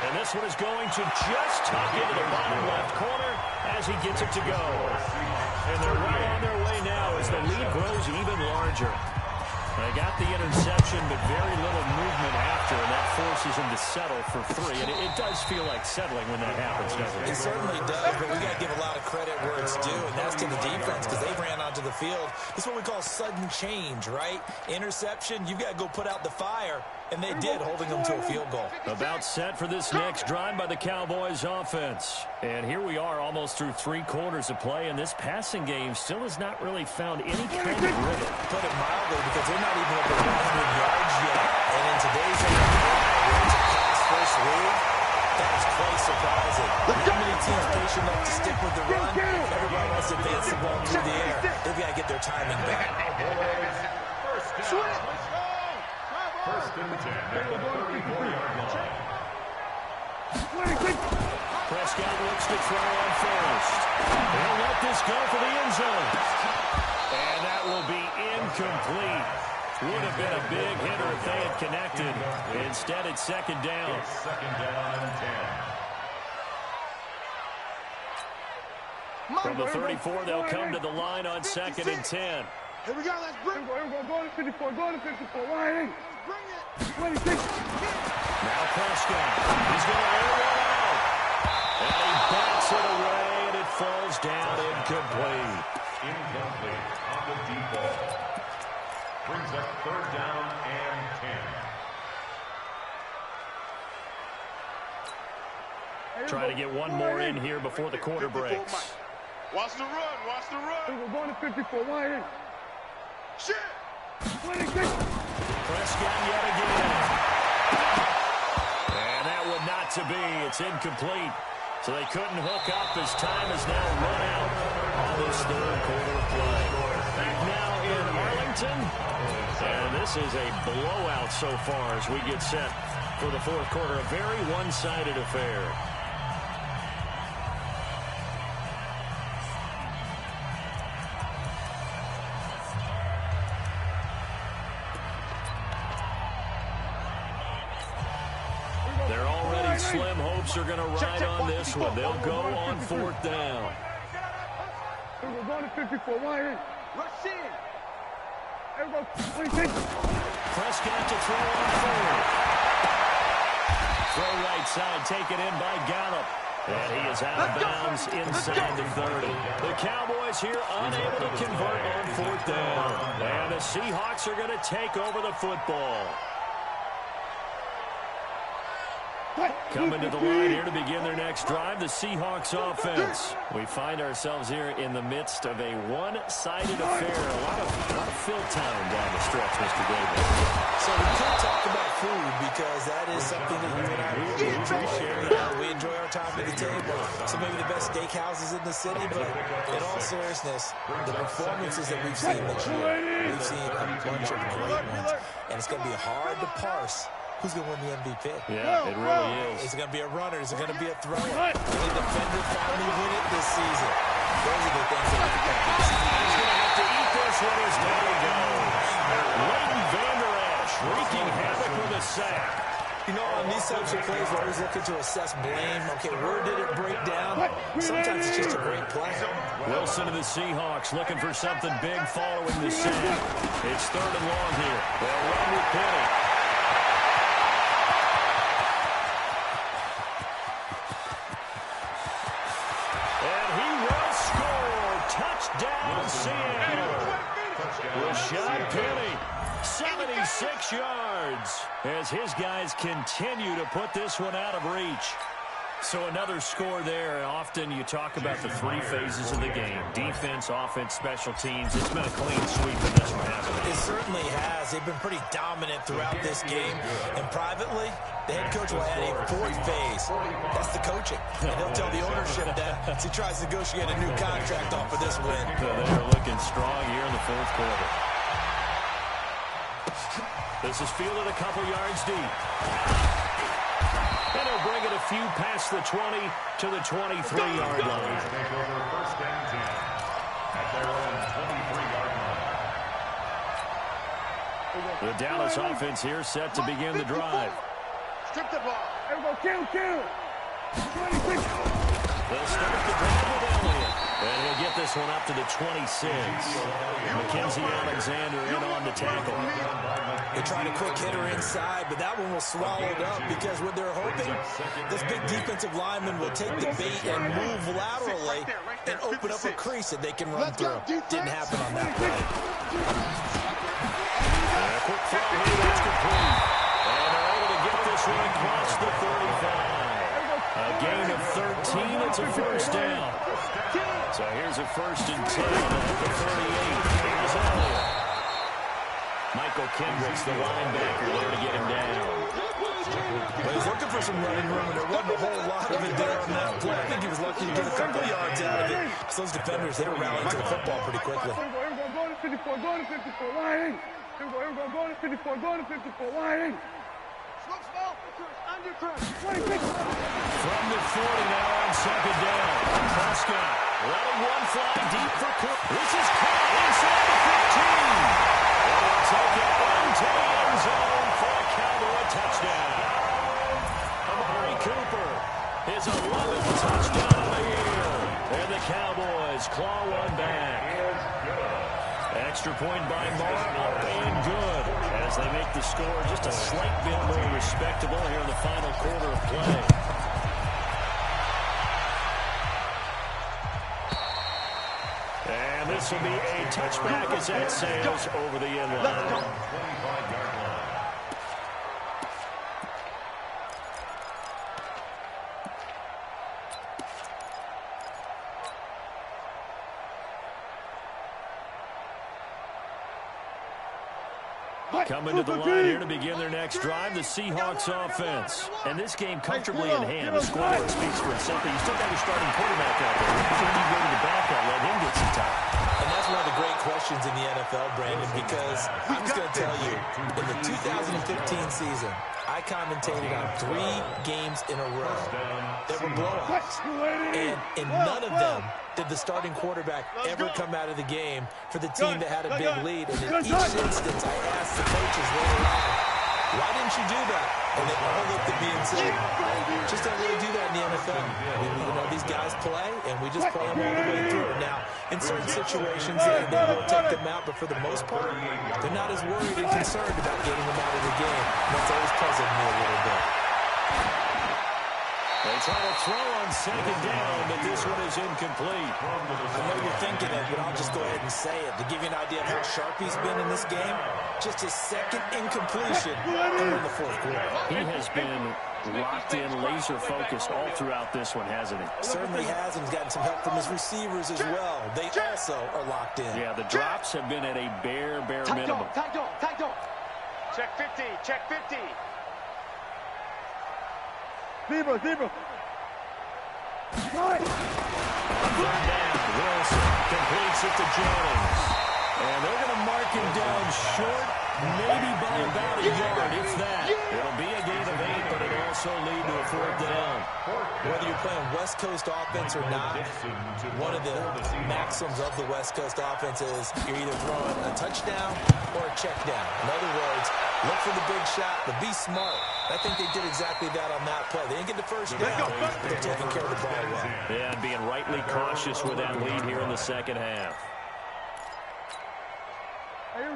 And this one is going to just tuck into the bottom left corner as he gets it to go. And they're right on their way now as the lead grows even larger. They got the interception, but very little movement after, and that forces him to settle for 3. And it does feel like settling when that happens, doesn't it? It certainly does, but we got to give a lot of credit where it's due, and that's to the defense because they ran onto the field. This is what we call sudden change, right? Interception, you've got to go put out the fire, and they did, holding them to a field goal. About set for this next drive by the Cowboys offense. And here we are almost through 3 quarters of play, and this passing game still has not really found any kind of rhythm. Put it mildly, because they're not even over 100 yards yet. And in today's NFL, where it's a pass-first league, that is quite surprising. Not many teams patient enough to stick with the run. Everybody wants to advance the ball through the air. They've got to get their timing back. First and 10 at the 34-yard line. Prescott looks to throw on first. They'll let this go for the end zone. And that will be incomplete. Would have been a big hitter if they had connected. Instead, it's 2nd down. It's 2nd down and 10. From the 34, they'll come to the line on 2nd and 10. Here we go, let's bring it. Go to 54, right in. Bring it. 26. Now Prescott. He's going to air one out. And he bats it away, and it falls down incomplete. Incomplete on the deep ball. Brings up 3rd down and 10. Trying to get one more in here before the quarter breaks. Watch the run, watch the run. We're going to 54, wide in. Shit! 26. Prescott yet again. And that would not to be. It's incomplete. So they couldn't hook up as time is now run out on this 3rd quarter of play. Back now in Arlington. And this is a blowout so far as we get set for the 4th quarter. A very one-sided affair. Slim hopes are going to ride on this one. They'll go on 4th down. We're going to 54, wide in. Rush in. Everybody, 26. Prescott to throw on 4th. Throw right side, taken in by Gallup. And he is out of bounds inside the 30. The Cowboys here unable to convert on 4th down. And the Seahawks are going to take over the football. Coming to the line here to begin their next drive, the Seahawks offense. We find ourselves here in the midst of a one-sided affair. A lot of fill time down the stretch, Mr. Davis. So we could talk about food because that is something that you and I really enjoy. We enjoy our time at the table. So maybe the best steakhouses in the city, but in all seriousness, the performances that we've seen this year, we've seen a bunch of great ones. And it's going to be hard to parse who's going to win the MVP. Yeah, it really is. Is it going to be a runner? Is it going to be a thrower? Will the defender finally win it this season? Those are the things that we can do. He's going to have to eat this one as down he goes. Leighton Vander Esch wreaking havoc with a sack. You know, on these types of plays, we're always looking to assess blame. Okay, where did it break down? Sometimes it's just a great play. Wilson to the Seahawks looking for something big following the sack. It's 3rd and long here. They'll run with Penny. Touchdown, Seattle. Rashad Penny, 76 yards, as his guys continue to put this one out of reach. So another score there. Often you talk about the 3 phases of the game: defense, offense, special teams. It's been a clean sweep in this one, hasn't it? It certainly has. They've been pretty dominant throughout this game. And privately, the head coach will add a 4th phase. That's the coaching. And he'll tell the ownership that as he tries to negotiate a new contract off of this win. So they're looking strong here in the 4th quarter. This is fielded a couple yards deep. And he'll bring it a few past the 20 to the 23-yard line. Take over 1st and 10 at their own 23-yard line. The Dallas offense here set to begin the drive. Strip the ball. Kill. They'll start the drive with Elliott. And he'll get this one up to the 26. Mackenzie Alexander in on the tackle. They tried a quick hitter inside, but that one was swallowed up because what they're hoping, this big defensive lineman will take the bait and move laterally and open up a crease that they can run through. Didn't happen on that play. A quick throw here, that's complete. And they're able to get this one across the 35. A gain of 13, it's a 1st down. So here's a 1st and 10 at the 38. Here's Elliott. Michael Kendricks, the linebacker, there to get him down. But he's looking for some running room, and there wasn't a whole lot of it there on that play. I think he was lucky to get a couple of yards out of it. So those defenders, they were rallying to the football pretty quickly. Go to 54, line in. Go to 54, line in. From the 40 now on 2nd down. Prescott letting one fly deep for Cook. This is caught inside the 15. And he'll take it into the end zone for a Cowboy touchdown. Amari Cooper, his 11th touchdown of the year. And the Cowboys claw one back. Extra point by Mark, up and good, as they make the score just a slight bit more respectable here in the final quarter of play. And this will be a touchback as that sails over the end line. 25-yard line. Coming to the line here to begin their next drive, the Seahawks offense. And this game comfortably in hand. The scoreboard speaks for itself, but you still got your starting quarterback out there. When you go to the backup, let him get some time. And that's one of the great questions in the NFL, Brandon, because I'm just going to tell you, in the 2015 season, I commentated on 3 games in a row that were blowouts. And in none of them did the starting quarterback ever come out of the game for the team that had a big lead. And in each instance, I asked the coaches later on, why didn't you do that? And they all looked at me and said, just don't really do that in the NFL. You know, these guys play, and we just play them all the way through. Now, in certain situations, they will take them out, but for the most part, they're not as worried and concerned about getting them out of the game. And that's always puzzled me a little bit. They try to throw on second down, but this one is incomplete. I know you're thinking it, but I'll just go ahead and say it. To give you an idea of how sharp he's been in this game, just his second incompletion in the fourth quarter. He has been locked in, laser-focused all throughout this one, hasn't he? Certainly has, and he's gotten some help from his receivers as well. They also are locked in. Yeah, the drops have been at a bare minimum. Check 50, check 50. Zebra. Third down, Wilson completes it to Jennings. And they're going to mark him down short, maybe by about a yard, if that. It'll be a gain of 8, but it'll also lead to a fourth down. Whether you're playing West Coast offense or not, one of the maxims of the West Coast offense is you're either throwing a touchdown or a check down. In other words, look for the big shot, but be smart. I think they did exactly that on that play. They didn't get the first down, but they're taking care of the ball well. Yeah, and being rightly cautious with that lead here in the second half.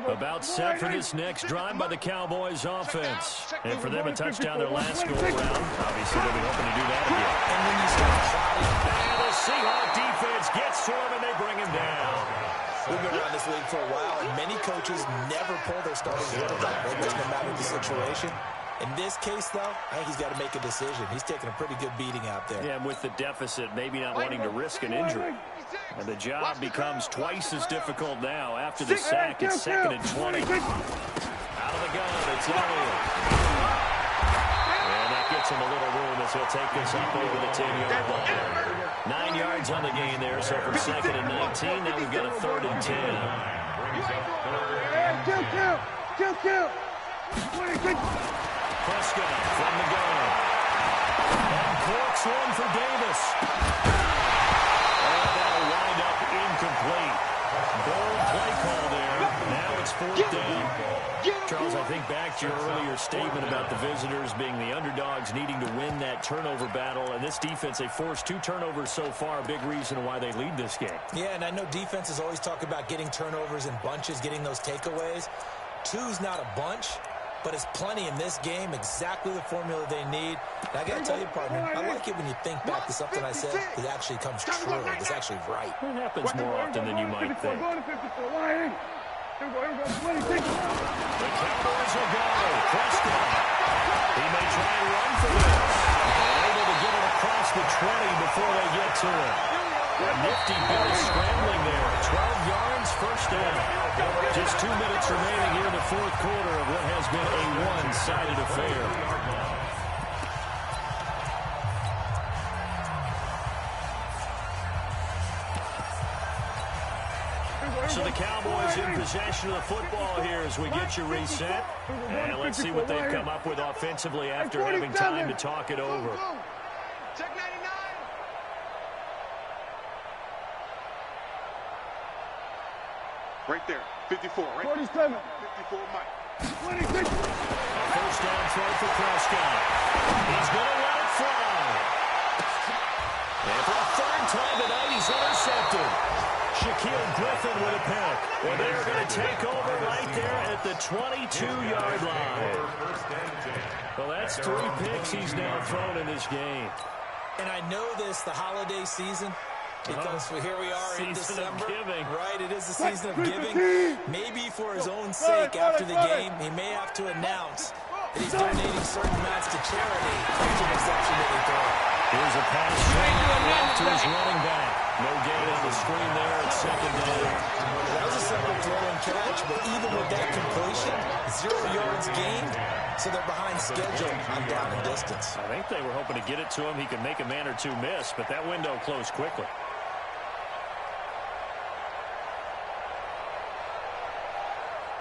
About set for this next drive by the Cowboys offense. And for them, a touchdown their last go-around. Obviously, they'll be hoping to do that again. And when you start clouding, and the Seahawk defense gets to him, and they bring him down. We've been around this league for a while, and many coaches never pull their starting quarterback, no matter the situation. In this case, though, I think he's got to make a decision. He's taking a pretty good beating out there. Yeah, and with the deficit, maybe not wanting to risk an injury. And the job becomes twice as difficult now. After the sack, it's 2nd and 20. Out of the gun, it's Elliott. And that gets him a little room as he'll take this up over the 10-yard line. 9 yards on the gain there, so from 2nd and 19, now we've got a 3rd and 10. Kill. Prescott from the gun. And corks one for Davis. And that'll wind up incomplete. Bold play call there. Now it's 4th down. Charles, I think back to your earlier statement about the visitors being the underdogs needing to win that turnover battle. And this defense, they forced 2 turnovers so far, a big reason why they lead this game. Yeah, and I know defenses always talk about getting turnovers in bunches, getting those takeaways. 2's not a bunch, but it's plenty in this game, exactly the formula they need. And I got to tell you, partner, I like it when you think back to something I said that actually comes true. It's actually right. It happens more often than you might think. The Cowboys will go. Prescott. He may try and run for this. And able to get it across the 20 before they get to it. A nifty bit of scrambling there. 12 yards, first down. Just 2 minutes remaining here in the fourth quarter of what has been a one-sided affair. So the Cowboys in possession of the football here as we get you reset. And let's see what they've come up with offensively after having time to talk it over. Check 99. Right there, 54, right? 47. 54, Mike. 26. First down throw for Prescott. He's going to let it fly. And for a 3rd time tonight, he's intercepted. Shaquille Griffin with a pick. And they're going to take over right there at the 22-yard line. Well, that's 3 picks he's now thrown in this game. And I know this, the holiday season, because here we are in December. Right, it is the season of giving. Maybe for his own sake, after the game, he may have to announce that he's donating certain amounts to charity after the reception that he threw. Here's a pass right to his running back. No gain on the screen there at 2nd down. That was a simple throw and catch, but even with that completion, 0 yards gained, so they're behind schedule on down and distance. I think they were hoping to get it to him. He could make a man or 2 miss, but that window closed quickly.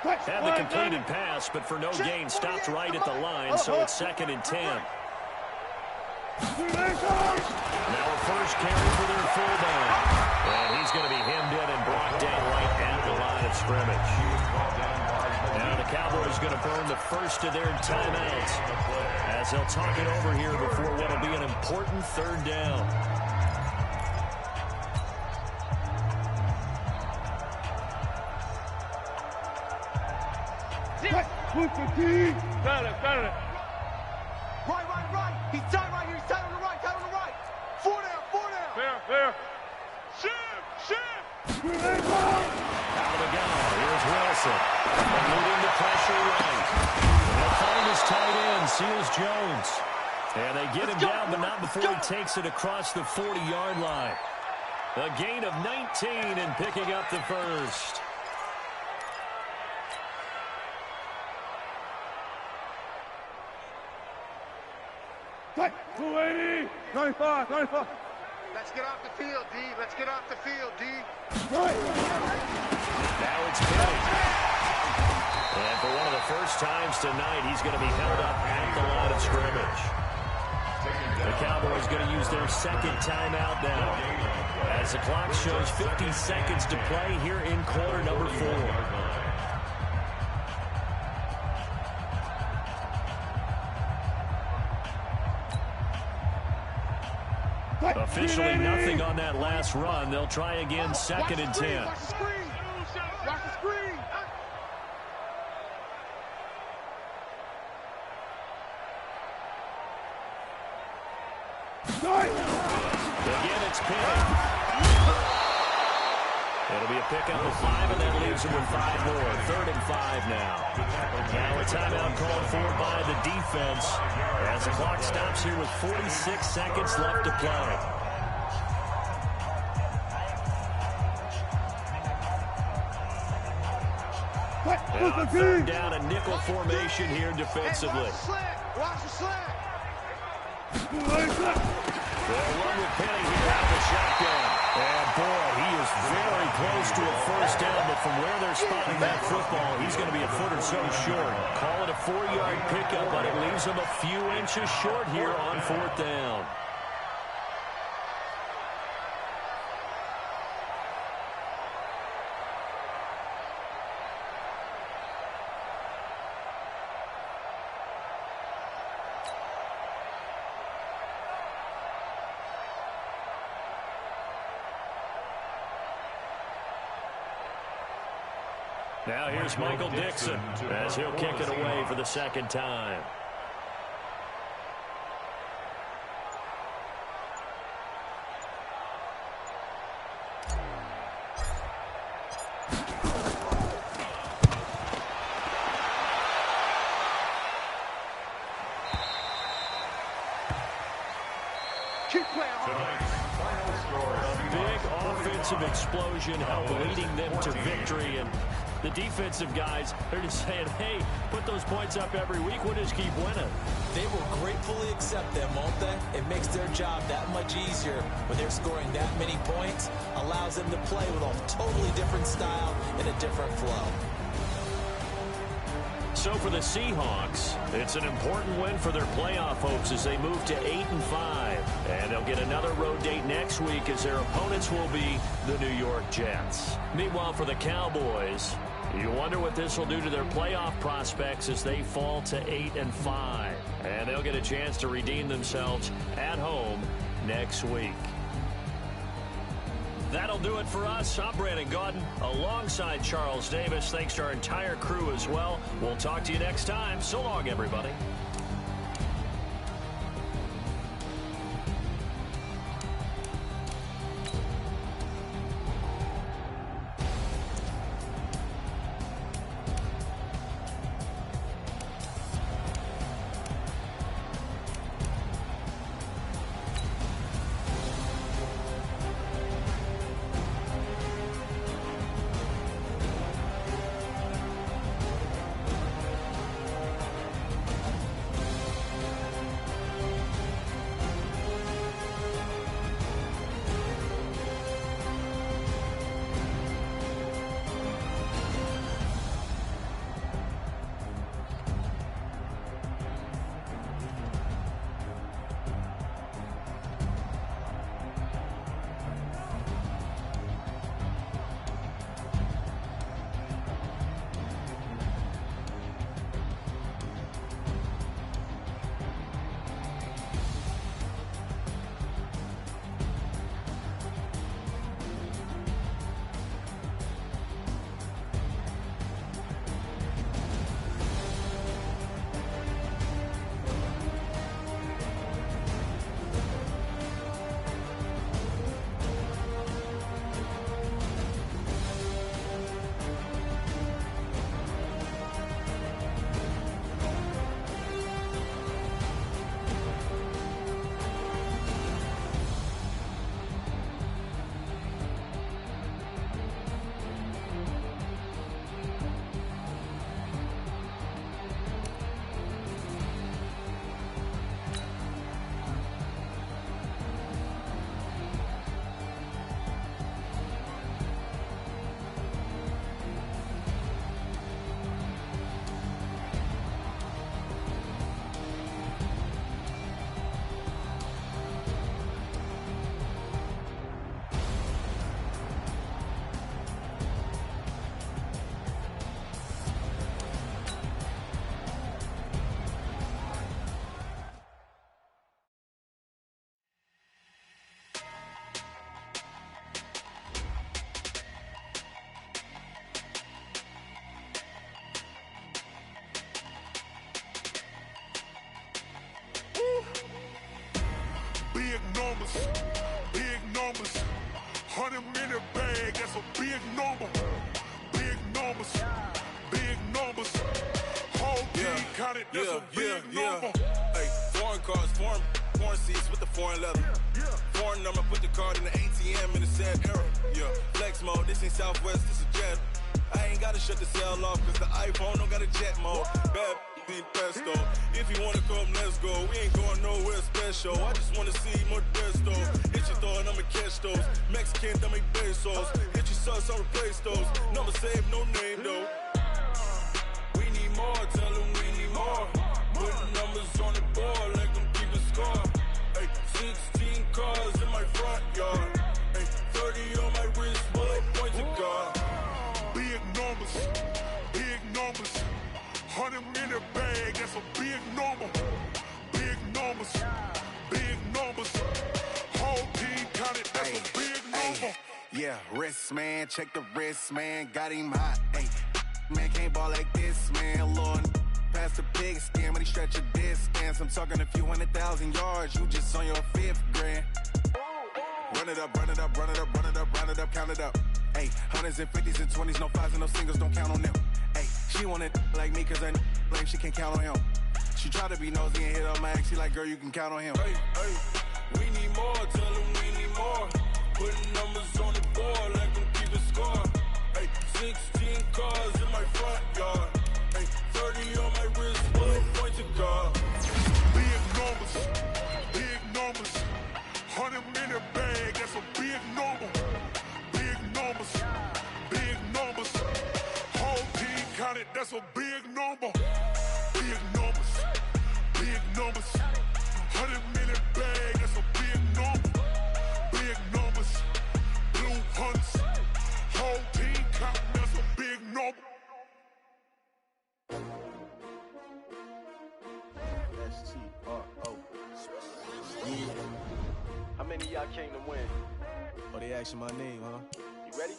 Had the completed pass, but for no gain, stopped right at the line, so it's 2nd and 10. Now a first carry for their fullback. And he's going to be hemmed in and brought down right at the line of scrimmage. Now the Cowboys going to burn the first of their timeouts as they'll talk it over here before what will be an important 3rd down. Got it. Right. He's tight right here. He's tight on the right. Tight on the Out of the gun. Here's Wilson. Eluding the pressure right. They'll find his tight end, Seals Jones. And they get him down, but not before he takes it across the 40-yard line. A gain of 19 and picking up the first. Right, 280, 95, 95. Let's get off the field, D. Let's get off the field, D. Right. Now it's Penny. And for one of the first times tonight, he's going to be held up at the line of scrimmage. The Cowboys going to use their second timeout now, as the clock shows 50 seconds to play here in quarter number 4. Officially nothing on that last run. They'll try again, second and 10. Watch the screen. Watch the screen. Again, it's Penny. It'll be a pickup of 5, and that leaves him with 5 more. 3rd and 5 now. Now a timeout called for by the defense as the clock stops here with 46 seconds left to play. Now 3rd down, a nickel formation here defensively. Watch the slack. They'll run with Penny here out of the shotgun. And boy, he is very close to a first down, but from where they're spotting that football, he's going to be a foot or so short. Call it a 4-yard pickup, but it leaves him a few inches short here on 4th down. Now here's Michael Dixon as he'll kick it away for the second time. Keep playing. A big offensive explosion helped leading them to victory, and the defensive guys are just saying, hey, put those points up every week. We'll just keep winning. They will gratefully accept them, won't they? It makes their job that much easier when they're scoring that many points. Allows them to play with a totally different style and a different flow. So for the Seahawks, it's an important win for their playoff hopes as they move to 8-5. And they'll get another road date next week as their opponents will be the New York Jets. Meanwhile, for the Cowboys, you wonder what this will do to their playoff prospects as they fall to 8-5. And they'll get a chance to redeem themselves at home next week. That'll do it for us. I'm Brandon Gaudin alongside Charles Davis. Thanks to our entire crew as well. We'll talk to you next time. So long, everybody. big numbers, big numbers. 100 minute bag, that's a big number. Big numbers, big numbers. Whole team counted, that's a big number. Hey, foreign cars, foreign seats with the foreign leather. Foreign number, put the card in the ATM in the sad era. Yeah, flex mode, this ain't Southwest, this is jet. I ain't gotta shut the cell off, cause the iPhone don't got a jet mode. Bad being pesto. If you wanna come, let's go. We ain't going nowhere special. I just wanna see more desto. Hit your thought, I'ma catch those. Mexican, dumb make pesos. Hit your sus, I'll replace those. Number saved, no name though. We need more, tell them we need more. Putting numbers on the board, like them keep a score. Hey, 16 cars in my front yard. Hey, 30 on my wrist, bullet point to God. Big numbers, big numbers. 100 minute bag, that's a big number. Big numbers, big numbers. Whole team counted, that's a big number. Yeah, wrist man, check the wrist man, got him hot. Ay, man can't ball like this, man. Lord, past the pig skin, but he stretch a distance. I'm talking a few 100,000 yards, you just on your 5th grand. Run it up, run it up, run it up, run it up, run it up, count it up. Ay, hundreds and 50s and 20s, no 5s and no singles, don't count on them. Ay, she want it like me, cause her like she can't count on him. She try to be nosy and hit up my ex, she like, girl, you can count on him. Hey, hey, we need more, tell them we need more. Putting numbers on the board, like them keep a score. Hey, 16 cars in my front yard. Hey, 30 on my wrist, bullet point to God. Big numbers, big numbers. 100 minute bag, that's a big number. Big numbers, big numbers. Whole team counted, that's a big number. Big numbers, big numbers. 100 minute bag, that's a big number. Big numbers, blue hunts. Whole team counting, that's a big number. S-T-R-O. How many of y'all came to win? Oh, they asking my name, huh? You ready?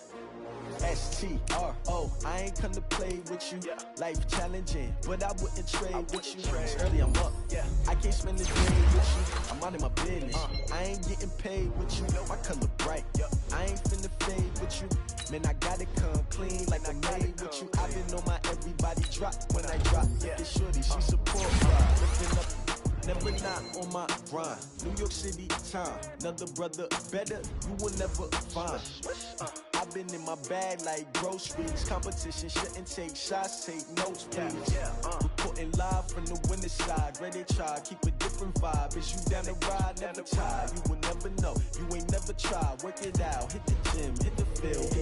S-T-R-O. I ain't come to play with you. Yeah. Life challenging, but I wouldn't trade with you. trade. Early I'm up. Yeah. I can't spend the day with you. I'm out of my business. I ain't getting paid with you. My color bright. I ain't finna fade with you. Man, I gotta come clean like I made with you. I've been on my everybody drop when I drop. Look at shorty, she support vibe. Lifting up. Never not on my grind. New York City time. Another brother better, you will never find. I've been in my bag like groceries. Competition shouldn't take shots, take notes, please. Reporting live from the winning side. Ready to try, keep a different vibe. Is you down the ride, never tired. You will never know, you ain't never tried. Work it out, hit the gym, hit the field.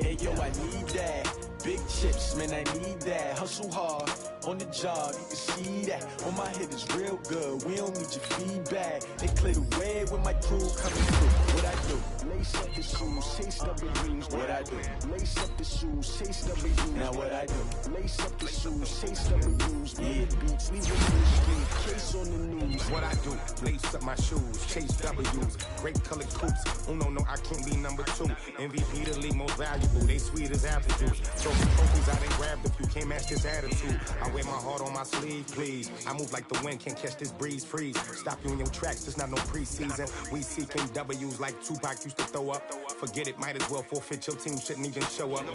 Hey yo, I need that. Big chips, man, I need that. Hustle hard, on the job, you can see that. On my hit is real good, we don't need your feedback. They clear the way with my crew coming through. What I do? Lace up the shoes, chase W's. What I do? Lace up the shoes, chase W's. Now what I do? Lace up the shoes, chase W's. Yeah, beats, leave it in the street, case on the news. What I do? Lace up my shoes, chase W's. Great colored coops. Uno, no, I can't be number 2. MVP the league most valuable. They sweet as apple juice. So trophies I done grabbed if you can't match this attitude. I wear my heart on my sleeve, please. I move like the wind, can't catch this breeze, freeze. Stop you in your tracks, there's not no preseason. We seeking W's like Tupac used to throw up. Forget it, might as well forfeit, your team shouldn't even show up.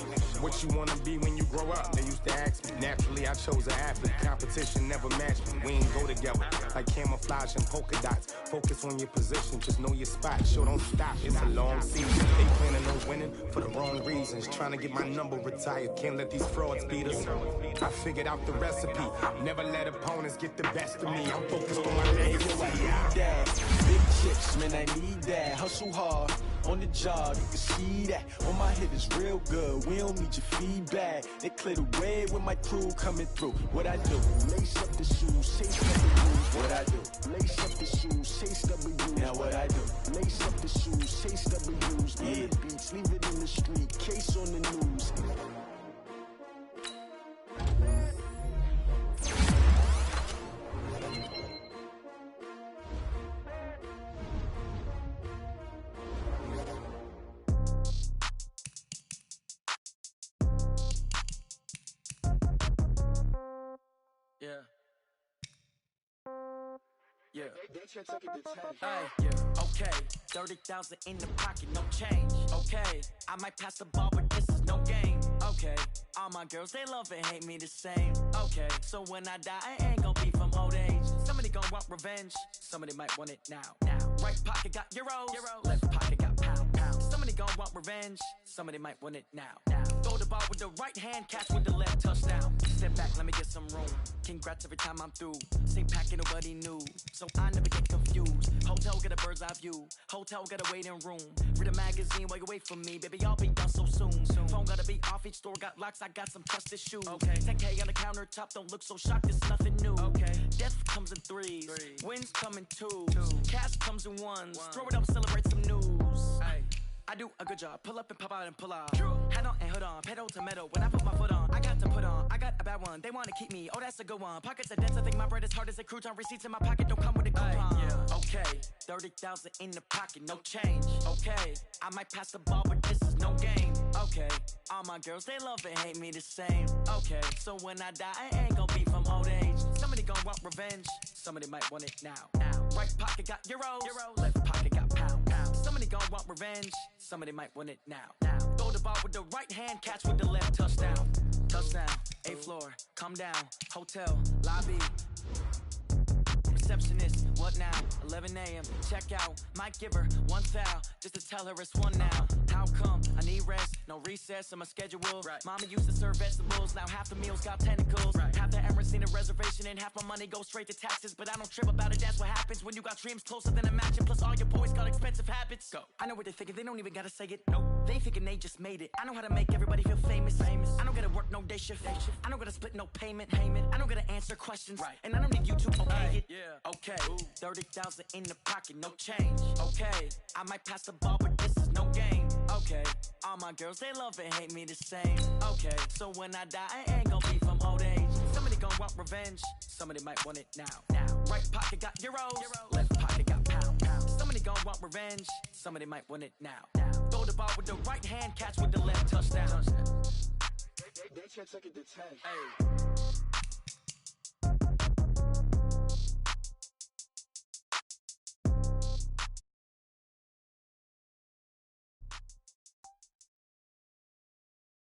What you wanna be when you grow up? They used to ask me. Naturally, I chose an athlete. Competition never matched me. We ain't go together like camouflage and polka dots. Focus on your position, just know your spot. Sure, don't stop, it's a long season. They planning on winning for the wrong reasons. Trying to get my number retired, can't let these frauds beat us. I figured out the recipe. Never let opponents get the best of me. I'm focused on my legacy. I need that. Big chips, man, I need that. Hustle hard, on the job, you can see that. On my hit is real good, we don't need your feedback. They clear the way with my crew coming through. What I do? Lace up the shoes, chase W's. What I do? Lace up the shoes, chase W's. Now what I do? Lace up the shoes, chase W's. Yeah, beats, leave it in the street, case on the news. Yeah. Hey, yeah, okay. Okay, 30,000 in the pocket, no change. Okay, I might pass the ball, but this is no game. Okay, all my girls, they love and hate me the same. Okay, so when I die, I ain't gon' be from old age. Somebody gon' want revenge, somebody might want it now. Right pocket got euros, left pocket got pound. Somebody gon' want revenge, somebody might want it now. Throw the ball with the right hand, catch with the left, touchdown. Step back, let me get some room. Congrats every time I'm through. Same packet, nobody knew, so I never get confused. Hotel get a bird's eye view, hotel got a waiting room. Read a magazine while you wait for me, baby, I'll be done so soon. Phone gotta be off, each store got locks, I got some trusted shoes. 10K on the countertop, don't look so shocked, it's nothing new. Death comes in threes, wins come in twos, cash comes in ones. Throw it up, celebrate some news. I do a good job, pull up and pop out and pull out. Hat on and hood on, pedal to metal. When I put my foot on, I got to put on. I got a bad one, they wanna keep me. Oh, that's a good one. Pockets are dense, I think my bread is hard as a crouton. Receipts in my pocket don't come with a coupon. Okay, 30,000 in the pocket, no change. Okay, I might pass the ball, but this is no game. Okay, all my girls, they love and hate me the same. Okay, so when I die, I ain't gon' be from old age. Somebody gon' want revenge, somebody might want it now. Right pocket got euros, left pocket got pound. Somebody gon' want revenge, somebody might want it now. Throw the ball with the right hand, catch with the left, touchdown. Touchdown, 8th floor, come down, hotel, lobby. Receptionist, what now? 11 a.m. check out. Might give her one foul just to tell her it's one now. How come? I need rest, no recess in my schedule. Mama used to serve vegetables, now half the meals got tentacles. Half the Emirates need a reservation and half my money goes straight to taxes. But I don't trip about it, that's what happens when you got dreams closer than a matching. Plus all your boys got expensive habits. Go. I know what they're thinking, they don't even gotta say it. Nope. They thinking they just made it. I know how to make everybody feel famous. I don't gotta work no day shift. I don't gotta split no payment. I don't gotta answer questions. And I don't need you to okay it. Okay, 30,000 in the pocket, no change. Okay, I might pass the ball, but this is no game. Okay, all my girls, they love and hate me the same. Okay, so when I die, I ain't gon' be from old age. Somebody gon' want revenge, somebody might want it now. Right pocket got euros, left pocket got pound. Somebody gon' want revenge, somebody might want it now. Throw the ball with the right hand, catch with the left, touchdown. They can't take it to 10.